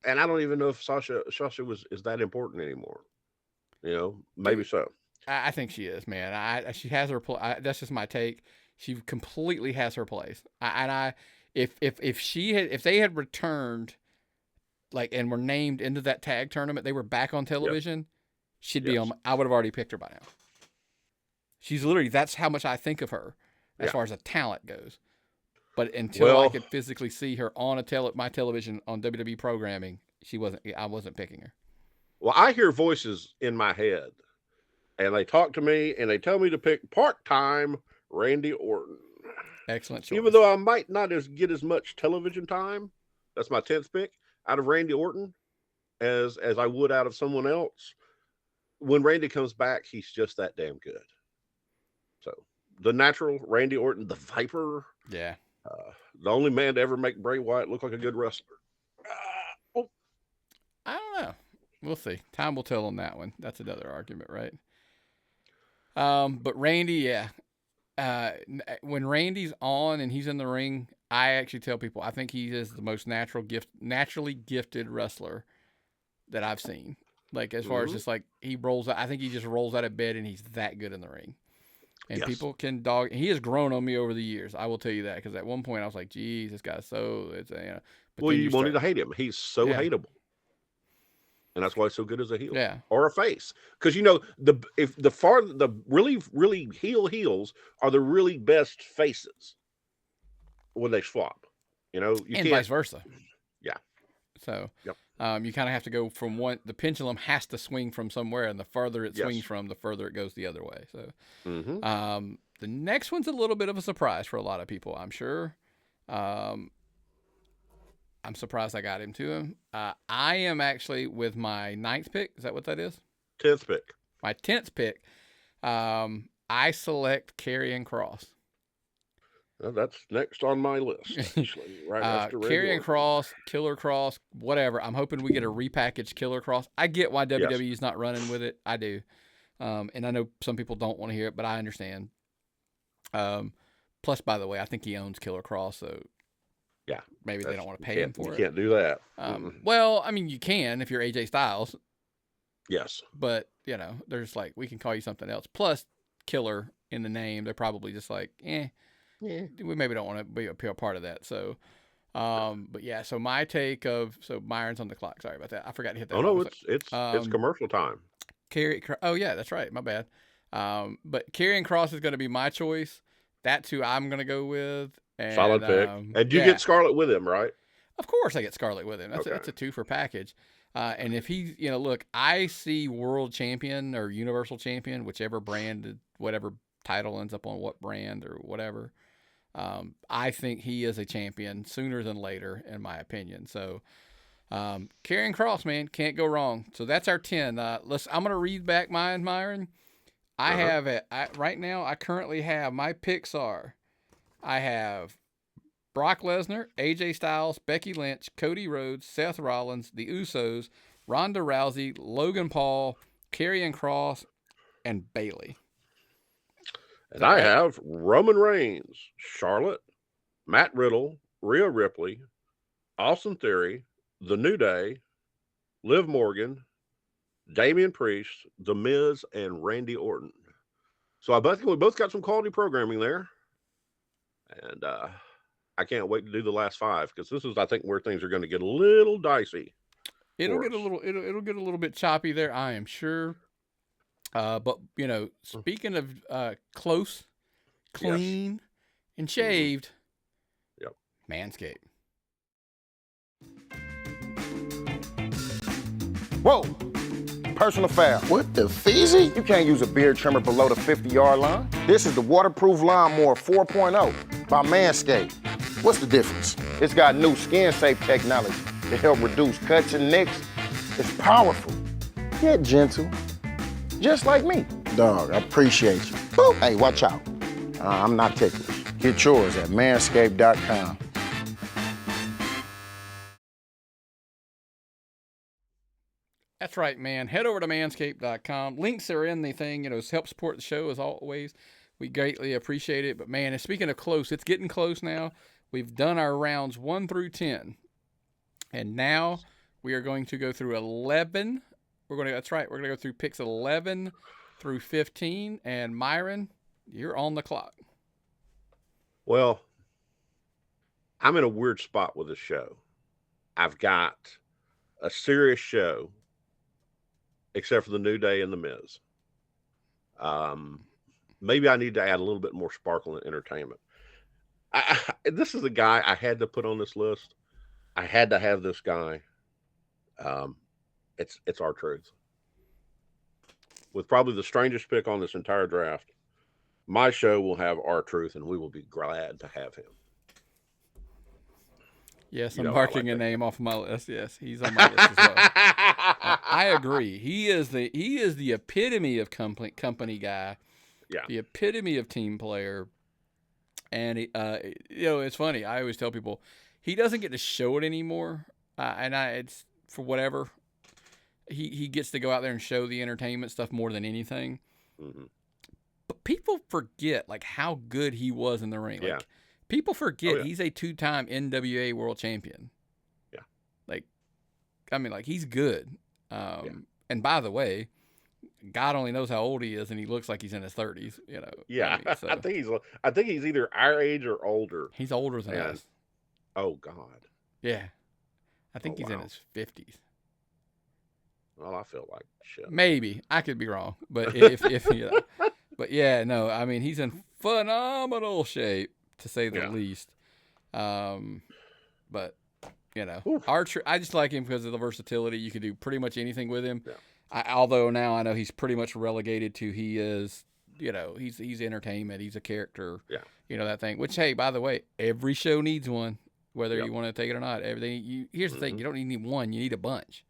And I don't even know if Sasha is that important anymore. Maybe so. I think she is, man. She has her place. That's just my take. She completely has her place. If they had returned, and were named into that tag tournament, they were back on television. She'd be on. I would have already picked her by now. She's literally. That's how much I think of her, as far as a talent goes. But until I could physically see her on my television on WWE programming, I wasn't picking her. Well, I hear voices in my head, and they talk to me, and they tell me to pick part-time Randy Orton. Excellent choice. Even though I might not get as much television time, that's my 10th pick, out of Randy Orton as I would out of someone else. When Randy comes back, he's just that damn good. So, the natural Randy Orton, the Viper. Yeah. The only man to ever make Bray Wyatt look like a good wrestler. I don't know. We'll see. Time will tell on that one. That's another argument, right? But Randy, when Randy's on and he's in the ring, I actually tell people I think he is the most naturally gifted wrestler that I've seen. Like, as far as just like he rolls out, I think he just rolls out of bed and he's that good in the ring. And people can dog. He has grown on me over the years. I will tell you that, because at one point I was like, "Geez, this guy's so." Well, you wanted to hate him. He's so hateable, and that's why he's so good as a heel, or a face. Because the really heels are the really best faces when they swap. And vice versa. Yeah. So, you kind of have to go from one. The pendulum has to swing from somewhere, and the farther it swings from, the further it goes the other way. So, the next one's a little bit of a surprise for a lot of people, I'm sure. I'm surprised I got him to him. I am actually with my 9th pick. Is that what that is? 10th pick. My 10th pick. I select Karrion Kross. Well, that's next on my list, actually, right after Karrion Kross, Killer Kross, whatever. I'm hoping we get a repackaged Killer Kross. I get why WWE's not running with it. I do. And I know some people don't want to hear it, but I understand. Plus, by the way, I think he owns Killer Kross, so maybe they don't want to pay him for it. You can't do that. Well, I mean, you can if you're AJ Styles. Yes. But, there's we can call you something else. Plus, Killer in the name, they're probably just we maybe don't want to be a part of that. So, but yeah, so my take so Myron's on the clock. Sorry about that. I forgot to hit that. Oh, no, it's commercial time. Oh, yeah, that's right. My bad. But Karrion Kross is going to be my choice. That's who I'm going to go with. And, solid pick. And you get Scarlett with him, right? Of course I get Scarlett with him. That's a two-for package. And if he's, look, I see world champion or universal champion, whichever brand, whatever title ends up on what brand or whatever. I think he is a champion sooner than later, in my opinion. So, Karrion Kross, man, can't go wrong. So that's our 10. I'm going to read back mine, Myron. I have it right now. I currently have my picks are, I have Brock Lesnar, AJ Styles, Becky Lynch, Cody Rhodes, Seth Rollins, the Usos, Ronda Rousey, Logan Paul, Karrion Kross, and Bayley. And I have Roman Reigns, Charlotte, Matt Riddle, Rhea Ripley, Austin Theory, The New Day, Liv Morgan, Damian Priest, The Miz, and Randy Orton. So I think we both got some quality programming there. And I can't wait to do the last 5 because this is, I think, where things are going to get a little dicey. It'll get a little bit choppy there, I am sure. But speaking of close, clean, and shaved, Yep. Manscaped. Whoa! Personal foul. What the feezy? You can't use a beard trimmer below the 50-yard line. This is the Waterproof Lawnmower 4.0 by Manscaped. What's the difference? It's got new skin-safe technology to help reduce cuts and nicks. It's powerful, yet gentle, just like me. Dog, I appreciate you. Boop. Hey, watch out. I'm not ticklish. Get yours at manscaped.com. That's right, man. Head over to manscaped.com. Links are in the thing. Help support the show as always. We greatly appreciate it. But, man, speaking of close, it's getting close now. We've done our rounds 1 through 10. And now we are going to go through 11. That's right. We're going to go through picks 11 through 15. And, Myron, you're on the clock. Well, I'm in a weird spot with this show. I've got a serious show, except for the New Day and the Miz. Maybe I need to add a little bit more sparkle and entertainment. This is a guy I had to put on this list. I had to have this guy. It's R-Truth. With probably the strangest pick on this entire draft, my show will have R-Truth, and we will be glad to have him. Yes, I'm marking a name off my list. Yes, he's on my list as well. I agree. He is the epitome of company guy. Yeah. The epitome of team player. And it's funny. I always tell people he doesn't get to show it anymore. It's for whatever. He gets to go out there and show the entertainment stuff more than anything. Mm-hmm. But people forget how good he was in the ring. Yeah. People forget he's a 2-time NWA world champion. Yeah. He's good. And by the way, God only knows how old he is, and he looks like he's in his 30s. Yeah, I think he's either our age or older. He's older than us. Oh God. Yeah, I think he's in his 50s. Well, I feel like shit. Maybe I could be wrong, but but yeah, no. He's in phenomenal shape to say the least. But I just like him because of the versatility. You can do pretty much anything with him. Yeah. Although now I know he's pretty much relegated to he's entertainment. He's a character. Yeah. That thing. Which, hey, by the way, every show needs one, whether you want to take it or not. Everything. Here's the thing: you don't need one. You need a bunch.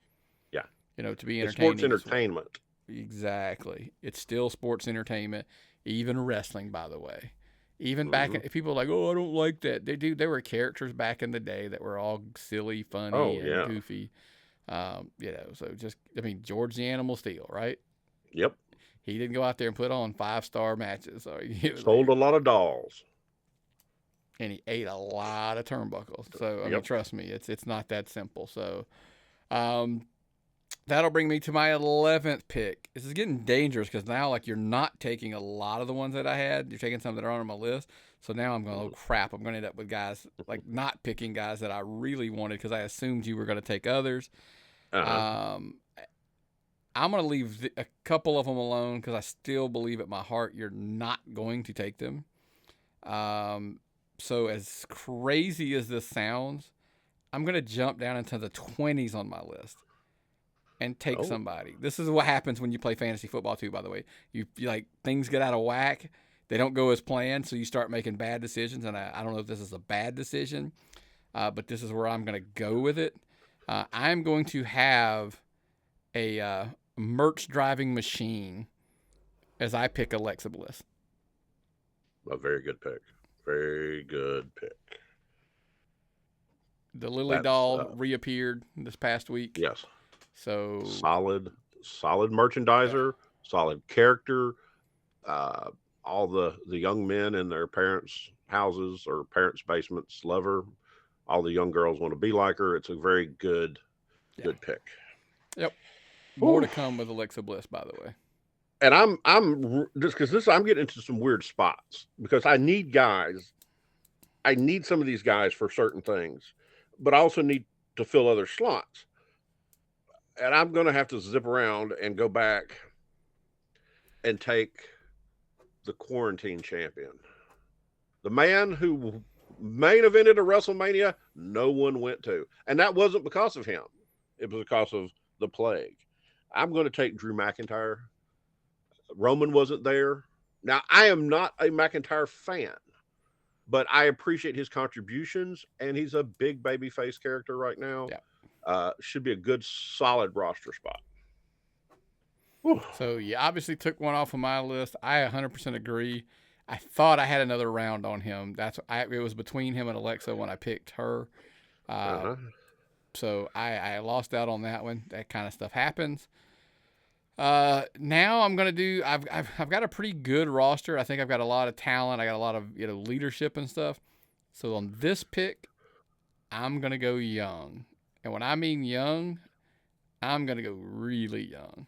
Yeah. To be entertaining. It's sports entertainment. Exactly. It's still sports entertainment. Even wrestling, by the way. Even back, people are like, oh, I don't like that. There were characters back in the day that were all silly, funny, and goofy. George the Animal Steel, right? Yep. He didn't go out there and put on 5-star matches. Sold a lot of dolls. And he ate a lot of turnbuckles. So, trust me, it's not that simple. So, that'll bring me to my 11th pick. This is getting dangerous because now, you're not taking a lot of the ones that I had. You're taking some that are on my list. So now I'm going, oh, crap. I'm going to end up with guys, not picking guys that I really wanted because I assumed you were going to take others. Uh-huh. I'm going to leave a couple of them alone because I still believe at my heart you're not going to take them. So as crazy as this sounds, I'm going to jump down into the 20s on my list. And take somebody. This is what happens when you play fantasy football too, by the way. You things get out of whack. They don't go as planned, so you start making bad decisions. And I don't know if this is a bad decision, but this is where I'm going to go with it. I'm going to have a merch driving machine as I pick Alexa Bliss. A very good pick. Very good pick. The Lily doll reappeared this past week. Yes. So solid merchandiser, solid character. All the young men in their parents' houses or parents' basements love her. All the young girls want to be like her. It's a very good pick. Yep. More to come with Alexa Bliss, by the way. And I'm just because I'm getting into some weird spots because I need guys I need some of these guys for certain things, but I also need to fill other slots. And I'm going to have to zip around and go back and take the quarantine champion. The man who main evented a WrestleMania no one went to. And that wasn't because of him. It was because of the plague. I'm going to take Drew McIntyre. Roman wasn't there. Now, I am not a McIntyre fan, but I appreciate his contributions, and he's a big babyface character right now. Yeah. Should be a good, solid roster spot. Whew. So, you obviously took one off of my list. I 100% agree. I thought I had another round on him. It was between him and Alexa when I picked her. So I lost out on that one. That kind of stuff happens. Now I'm gonna do. I've got a pretty good roster. I think I've got a lot of talent. I got a lot of leadership and stuff. So on this pick, I'm gonna go young. And when I mean young, I'm gonna go really young.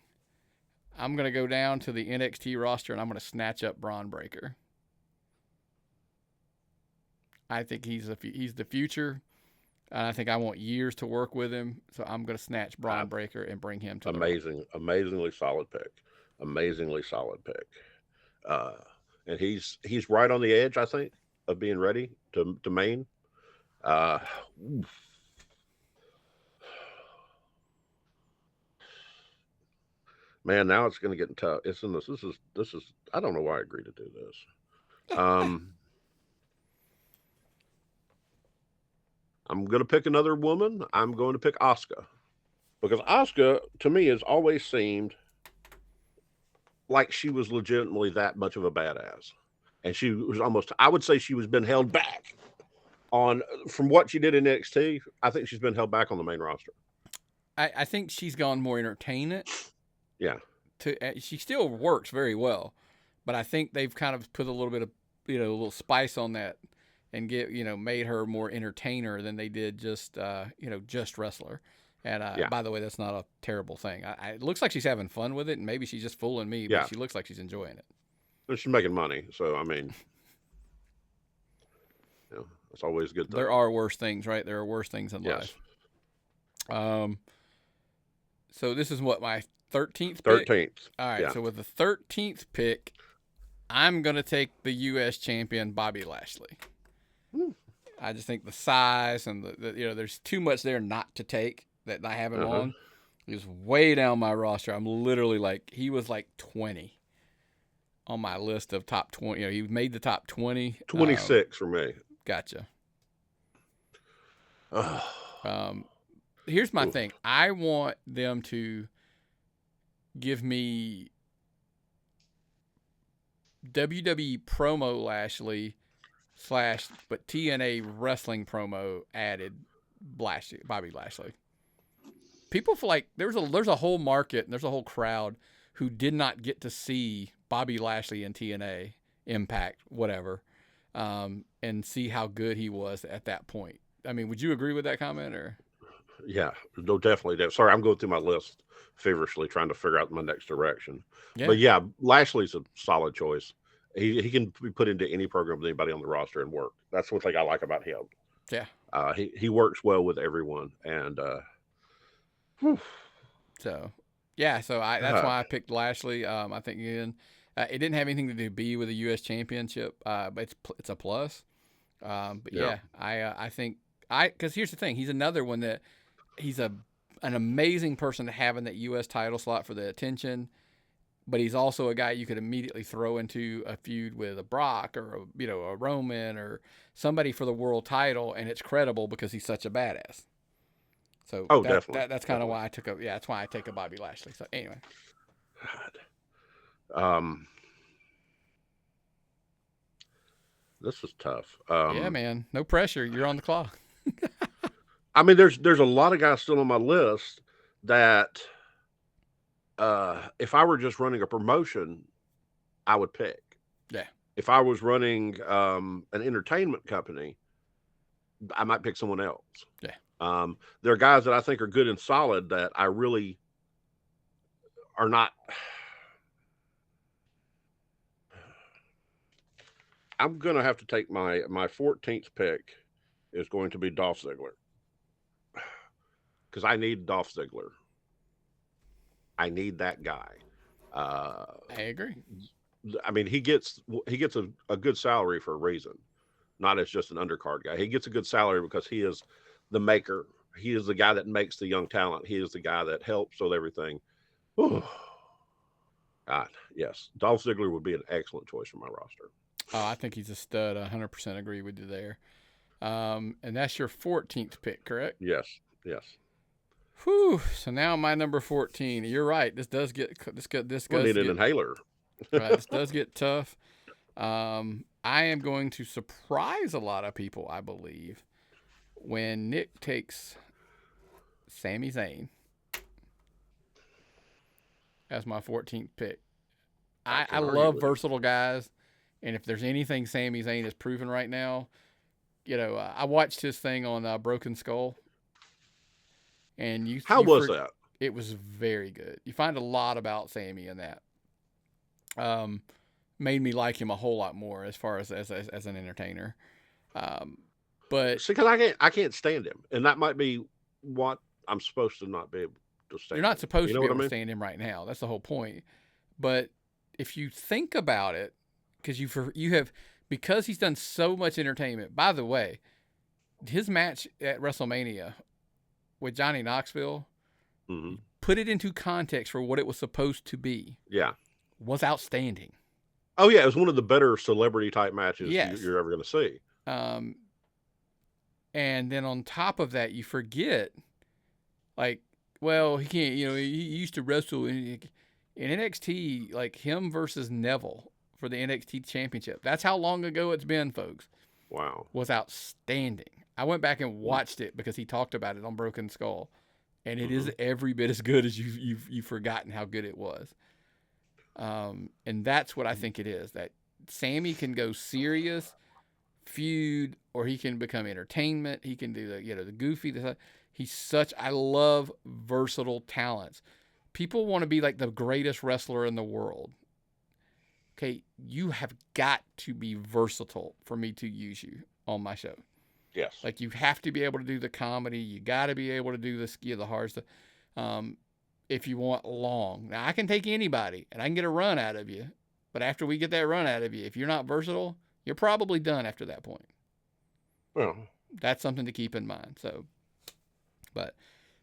I'm gonna go down to the NXT roster and I'm gonna snatch up Braun Breaker. I think he's the future. And I think I want years to work with him, so I'm going to snatch Braun Breaker and bring him to amazingly solid pick. Amazingly solid pick. And he's right on the edge, I think, of being ready to main. Man, now it's going to get tough. This is. I don't know why I agreed to do this. I'm going to pick another woman. I'm going to pick Asuka. Because Asuka, to me, has always seemed like she was legitimately that much of a badass. And she was almost, I would say she was been held back from what she did in NXT. I think she's been held back on the main roster. I think she's gone more entertainment. Yeah. She still works very well. But I think they've kind of put a little bit of, a little spice on that. And made her more entertainer than they did just wrestler. And by the way, that's not a terrible thing. It looks like she's having fun with it, and maybe she's just fooling me, but she looks like she's enjoying it. But she's making money, so I mean, it's always a good thing. There are worse things, right? There are worse things in life. So this is what, my 13th pick? 13th. All right, so with the 13th pick, I'm going to take the U.S. champion, Bobby Lashley. I just think the size and there's too much there not to take that I have him on. He's way down my roster. I'm literally he was 20 on my list of top 20. He made the top 20. 26 for me. Gotcha. Here's my thing. I want them to give me WWE promo Lashley / but TNA wrestling promo added Bobby Lashley. People feel like there's a whole market and there's a whole crowd who did not get to see Bobby Lashley in TNA, Impact, whatever, and see how good he was at that point. I mean, would you agree with that comment or? Yeah, no, definitely. Sorry, I'm going through my list feverishly trying to figure out my next direction. Yeah. But yeah, Lashley's a solid choice. He can be put into any program with anybody on the roster and work. That's one thing I like about him. Yeah. He works well with everyone. And so that's why I picked Lashley. I think again, it didn't have anything to do with the U.S. Championship, but it's a plus. I think because here's the thing, he's another one that he's an amazing person to have in that U.S. title slot for the attention. But he's also a guy you could immediately throw into a feud with a Brock or a Roman or somebody for the world title, and it's credible because he's such a badass. So definitely. That's kind of why I took that's why I take a Bobby Lashley. So anyway, this is tough. Yeah, man, no pressure. You're on the clock. I mean, there's a lot of guys still on my list that. If I were just running a promotion, I would pick. Yeah. If I was running an entertainment company, I might pick someone else. Yeah. There are guys that I think are good and solid that I really are not. I'm gonna have to take my 14th pick is going to be Dolph Ziggler because I need Dolph Ziggler. I need that guy. I agree. I mean, he gets a good salary for a reason, not as just an undercard guy. He gets a good salary because he is the maker. He is the guy that makes the young talent. He is the guy that helps with everything. Whew. God, yes, Dolph Ziggler would be an excellent choice for my roster. Oh, I think he's a stud. 100% agree with you there. And that's your 14th pick, correct? Yes, yes. Whew. So now my number 14. You're right. This does get We need an inhaler. Right, this does get tough. I am going to surprise a lot of people, I believe, when Nick takes Sami Zayn as my 14th pick. I love versatile guys, and if there's anything Sami Zayn is proven right now, I watched his thing on Broken Skull, and How was that? It was very good. You find a lot about Sami in that. Made me like him a whole lot more as far as an entertainer. But see, because I can't stand him, and that might be what I'm supposed to not be able to stand. You're not supposed to be able to stand him right now. That's the whole point. But if you think about it, because he's done so much entertainment. By the way, his match at WrestleMania with Johnny Knoxville, put it into context for what it was supposed to be. Yeah, was outstanding. Oh yeah, it was one of the better celebrity type matches you're ever going to see. And then on top of that, you forget, he can't. He used to wrestle in NXT, like him versus Neville for the NXT Championship. That's how long ago it's been, folks. Wow, was outstanding. I went back and watched it because he talked about it on Broken Skull, and it is every bit as good as you've forgotten how good it was. And that's what I think it is, that Sami can go serious, feud, or he can become entertainment. He can do the goofy. I love versatile talents. People want to be like the greatest wrestler in the world. Okay, you have got to be versatile for me to use you on my show. Yes. Like, you have to be able to do the comedy. You got to be able to do the hard stuff. If you want long. Now, I can take anybody, and I can get a run out of you. But after we get that run out of you, if you're not versatile, you're probably done after that point. Well, that's something to keep in mind. So, but,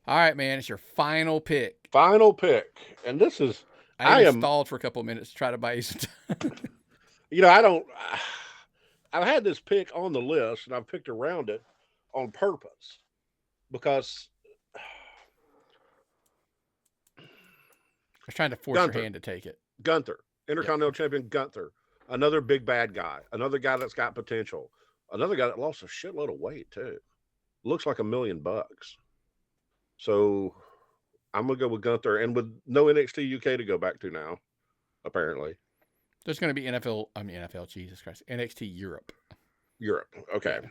all right, man, it's your final pick. Final pick. And this is... I am stalled for a couple of minutes to try to buy you some time. I've had this pick on the list, and I've picked around it on purpose because... I was trying to force your hand to take it. Gunther, Intercontinental Champion Gunther, another big bad guy, another guy that's got potential, another guy that lost a shitload of weight too. Looks like $1 million. So I'm gonna go with Gunther, and with no NXT UK to go back to now, apparently. There's going to be NFL, Jesus Christ, NXT Europe. Okay. Yeah.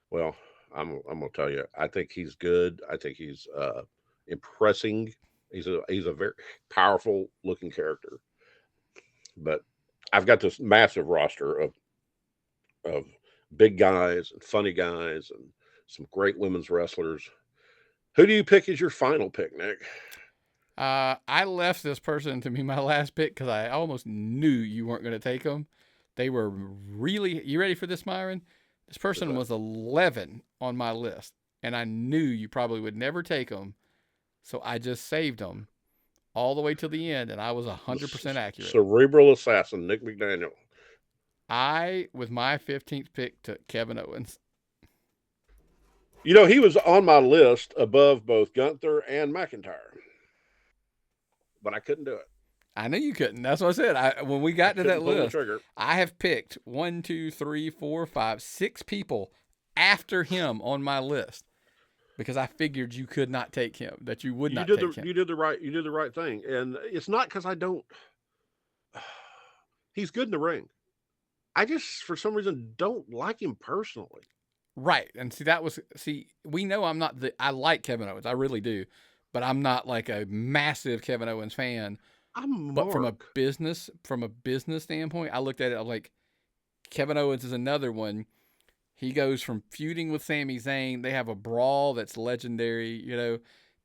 Well, I'm gonna tell you, I think he's good. I think he's impressing. He's a very powerful looking character. But I've got this massive roster of big guys and funny guys and some great women's wrestlers. Who do you pick as your final pick, Nick? I left this person to be my last pick because I almost knew you weren't going to take them. They were really... You ready for this, Myron? This person was 11 on my list, and I knew you probably would never take them, so I just saved them all the way till the end, and I was 100% accurate. Cerebral assassin, Nick McDaniel. I, with my 15th pick, took Kevin Owens. He was on my list above both Gunther and McIntyre. But I couldn't do it. I knew you couldn't. That's what I said. When we got to that list, I have picked 1, 2, 3, 4, 5, 6 people after him on my list because I figured you could not take him, that you would not take him. You did the right thing. And it's not because I don't. He's good in the ring. I just, for some reason, don't like him personally. Right. And we know I like Kevin Owens. I really do. But I'm not like a massive Kevin Owens fan. But from a business standpoint, I looked at it, I'm like, Kevin Owens is another one. He goes from feuding with Sami Zayn. They have a brawl that's legendary,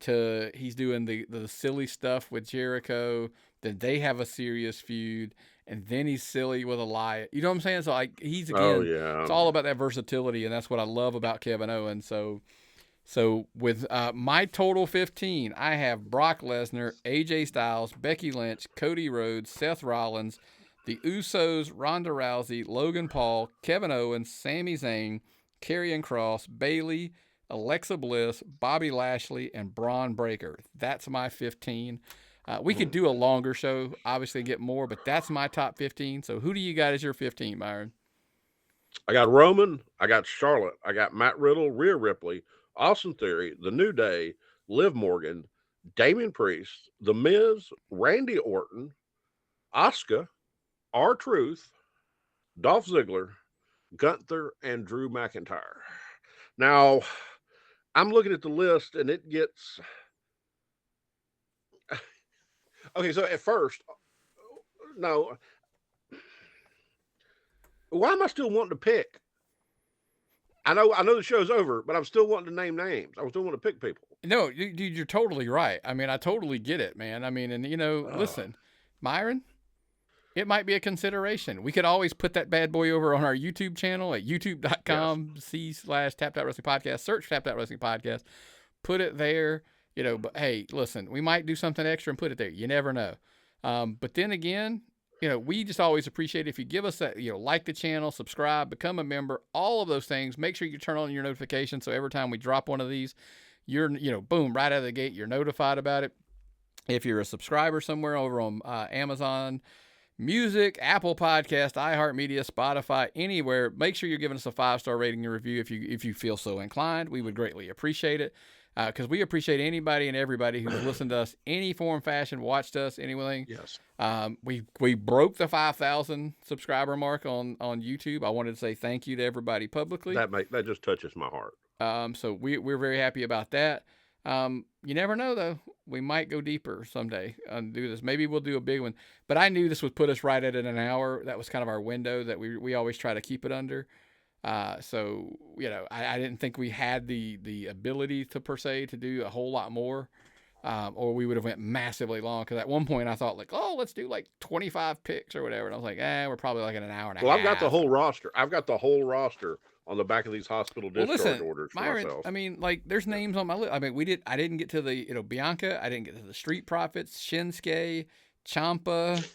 to he's doing the silly stuff with Jericho. Then they have a serious feud, and then he's silly with Elias. You know what I'm saying? So he's Oh, again, yeah. it's all about that versatility, and that's what I love about Kevin Owens. So with my total 15, I have Brock Lesnar, AJ Styles, Becky Lynch, Cody Rhodes, Seth Rollins, the Usos, Ronda Rousey, Logan Paul, Kevin Owens, Sami Zayn, Karrion Kross, Bayley, Alexa Bliss, Bobby Lashley, and Braun Breaker. That's my 15. We could do a longer show, obviously get more, but that's my top 15. So who do you got as your 15, Myron? I got Roman. I got Charlotte. I got Matt Riddle, Rhea Ripley, Austin Theory, The New Day, Liv Morgan, Damian Priest, The Miz, Randy Orton, Asuka, R-Truth, Dolph Ziggler, Gunther, and Drew McIntyre. Now, I'm looking at the list, and it gets... Okay, so at first, no. Why am I still wanting to pick? I know the show's over, but I'm still wanting to name names. I still want to pick people. No, dude, you're totally right. I mean, I totally get it, man. I mean, and listen, Myron, it might be a consideration. We could always put that bad boy over on our YouTube channel at youtube.com/Tapped Out Wrestling Podcast. Search Tapped Out Wrestling Podcast. Put it there. But hey, listen, we might do something extra and put it there. You never know. But then again, we just always appreciate it if you give us that, like the channel, subscribe, become a member, all of those things. Make sure you turn on your notifications so every time we drop one of these, you're, boom, right out of the gate, you're notified about it. If you're a subscriber somewhere over on Amazon Music, Apple Podcast, iHeartMedia, Spotify, anywhere, make sure you're giving us a 5-star rating and review if you feel so inclined. We would greatly appreciate it. Because we appreciate anybody and everybody who's listened to us, any form, fashion, watched us, anything. Yes. We broke the 5,000 subscriber mark on YouTube. I wanted to say thank you to everybody publicly. That just touches my heart. So we're very happy about that. You never know though. We might go deeper someday and do this. Maybe we'll do a big one. But I knew this would put us right at an hour. That was kind of our window that we always try to keep it under. So I didn't think we had the ability to per se to do a whole lot more, or we would have went massively long. Because at one point I thought let's do 25 picks or whatever, and I was like, we're probably like in an hour and a half. Well, I've got the whole roster. On the back of these hospital discharge orders for Myron, myself. I mean, there's names on my list. I mean, I didn't get to the Bianca. I didn't get to the Street Profits, Shinsuke, Ciampa.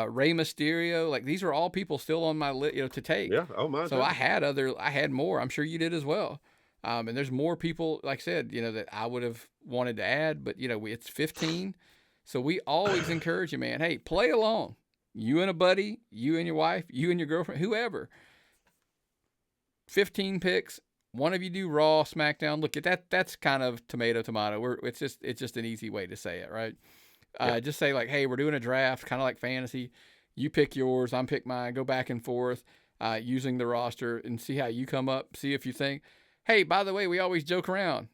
Rey Mysterio, these are all people still on my list, to take. Yeah. Oh my. So I had more. I'm sure you did as well. And there's more people, like I said, that I would have wanted to add, but it's 15. So we always encourage you, man. Hey, play along. You and a buddy, you and your wife, you and your girlfriend, whoever. 15 picks. One of you do Raw, SmackDown. Look at that. That's kind of tomato. It's just an easy way to say it, right? Just say hey, we're doing a draft, kind of like fantasy. You pick yours, I'm pick mine. Go back and forth using the roster and see how you come up. See if you think, hey, by the way, we always joke around.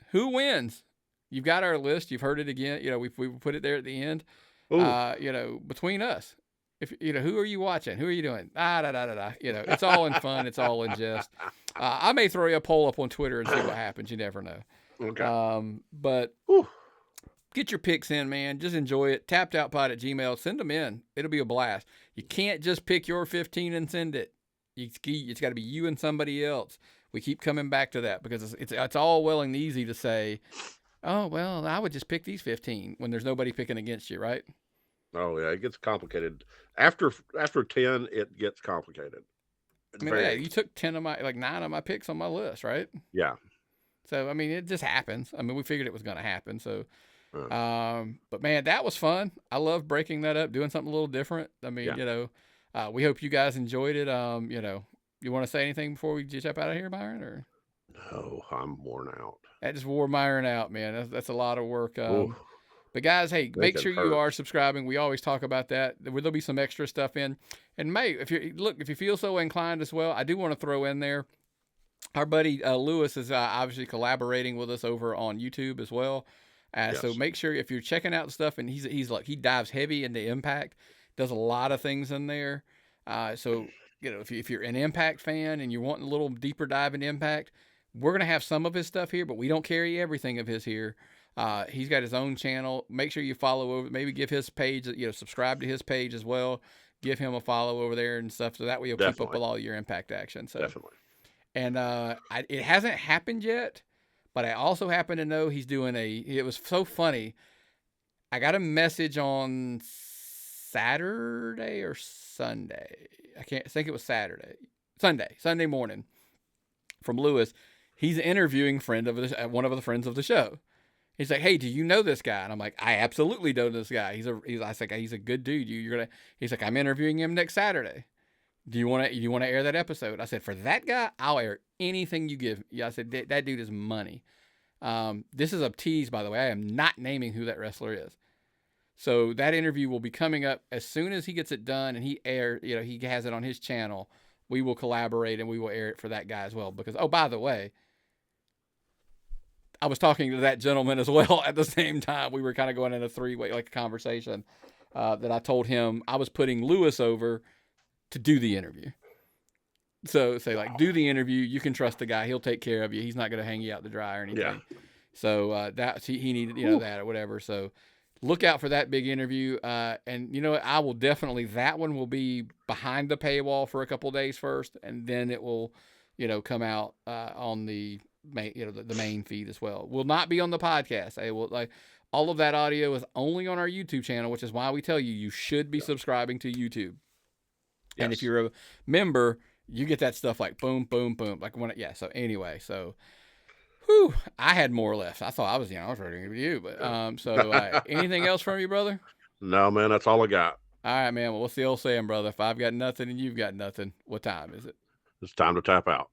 Who wins? You've got our list. You've heard it again. We put it there at the end. Between us, if who are you watching? Who are you doing? It's all in fun. It's all in jest. I may throw you a poll up on Twitter and see what happens. You never know. Okay. But. Whew. Get your picks in, man. Just enjoy it. TappedOutPod@gmail.com. Send them in. It'll be a blast. You can't just pick your 15 and send it. It's got to be you and somebody else. We keep coming back to that because it's all well and easy to say, oh, well, I would just pick these 15 when there's nobody picking against you, right? Oh, yeah. It gets complicated. After 10, it gets complicated. You took 9 of my picks on my list, right? Yeah. So, I mean, it just happens. I mean, we figured it was going to happen, so... But man, that was fun. I love breaking that up, doing something a little different. I mean, we hope you guys enjoyed it. You want to say anything before we jump out of here, Myron? Or no, I'm worn out. That just wore Myron out, man. That's a lot of work. But guys, hey, make sure you are subscribing. We always talk about that. There'll be some extra stuff in. And if you feel so inclined as well, I do want to throw in there. Our buddy Lewis is obviously collaborating with us over on YouTube as well. Yes. So make sure if you're checking out the stuff, and he dives heavy into Impact, does a lot of things in there. So if you're an Impact fan and you're wanting a little deeper dive in Impact, we're gonna have some of his stuff here, but we don't carry everything of his here. He's got his own channel. Make sure you follow over. Maybe give his page, subscribe to his page as well. Give him a follow over there and stuff, so that way you'll keep up with all your Impact action. So Definitely. And it hasn't happened yet, but I also happen to know he's doing it was so funny. I got a message on Saturday or Sunday. I think it was Sunday morning from Lewis. He's interviewing one of the friends of the show. He's like, "Hey, do you know this guy?" And I'm like, "I absolutely know this guy. He's a good dude. He's like, "I'm interviewing him next Saturday. Do you want to air that episode?" I said, "For that guy, I'll air anything you give." Yeah, I said, that dude is money. This is a tease, by the way. I am not naming who that wrestler is. So that interview will be coming up as soon as he gets it done and he has it on his channel. We will collaborate and we will air it for that guy as well. Because, oh, by the way, I was talking to that gentleman as well at the same time. We were kind of going in a three-way conversation that I told him I was putting Lewis over to do the interview. So say do the interview. You can trust the guy. He'll take care of you. He's not going to hang you out to dry or anything. Yeah. So he needed that or whatever. So look out for that big interview. And you know what? I will definitely, that one will be behind the paywall for a couple of days first, and then it will, come out on the main, the main feed as well. Will not be on the podcast. All of that audio is only on our YouTube channel, which is why we tell you should be subscribing to YouTube. Yes. And if you're a member, you get that stuff boom, boom, boom. So anyway, whew, I had more left. I thought I was ready with you, but anything else from you, brother? No, man, that's all I got. All right, man. Well, what's the old saying, brother? If I've got nothing and you've got nothing, what time is it? It's time to tap out.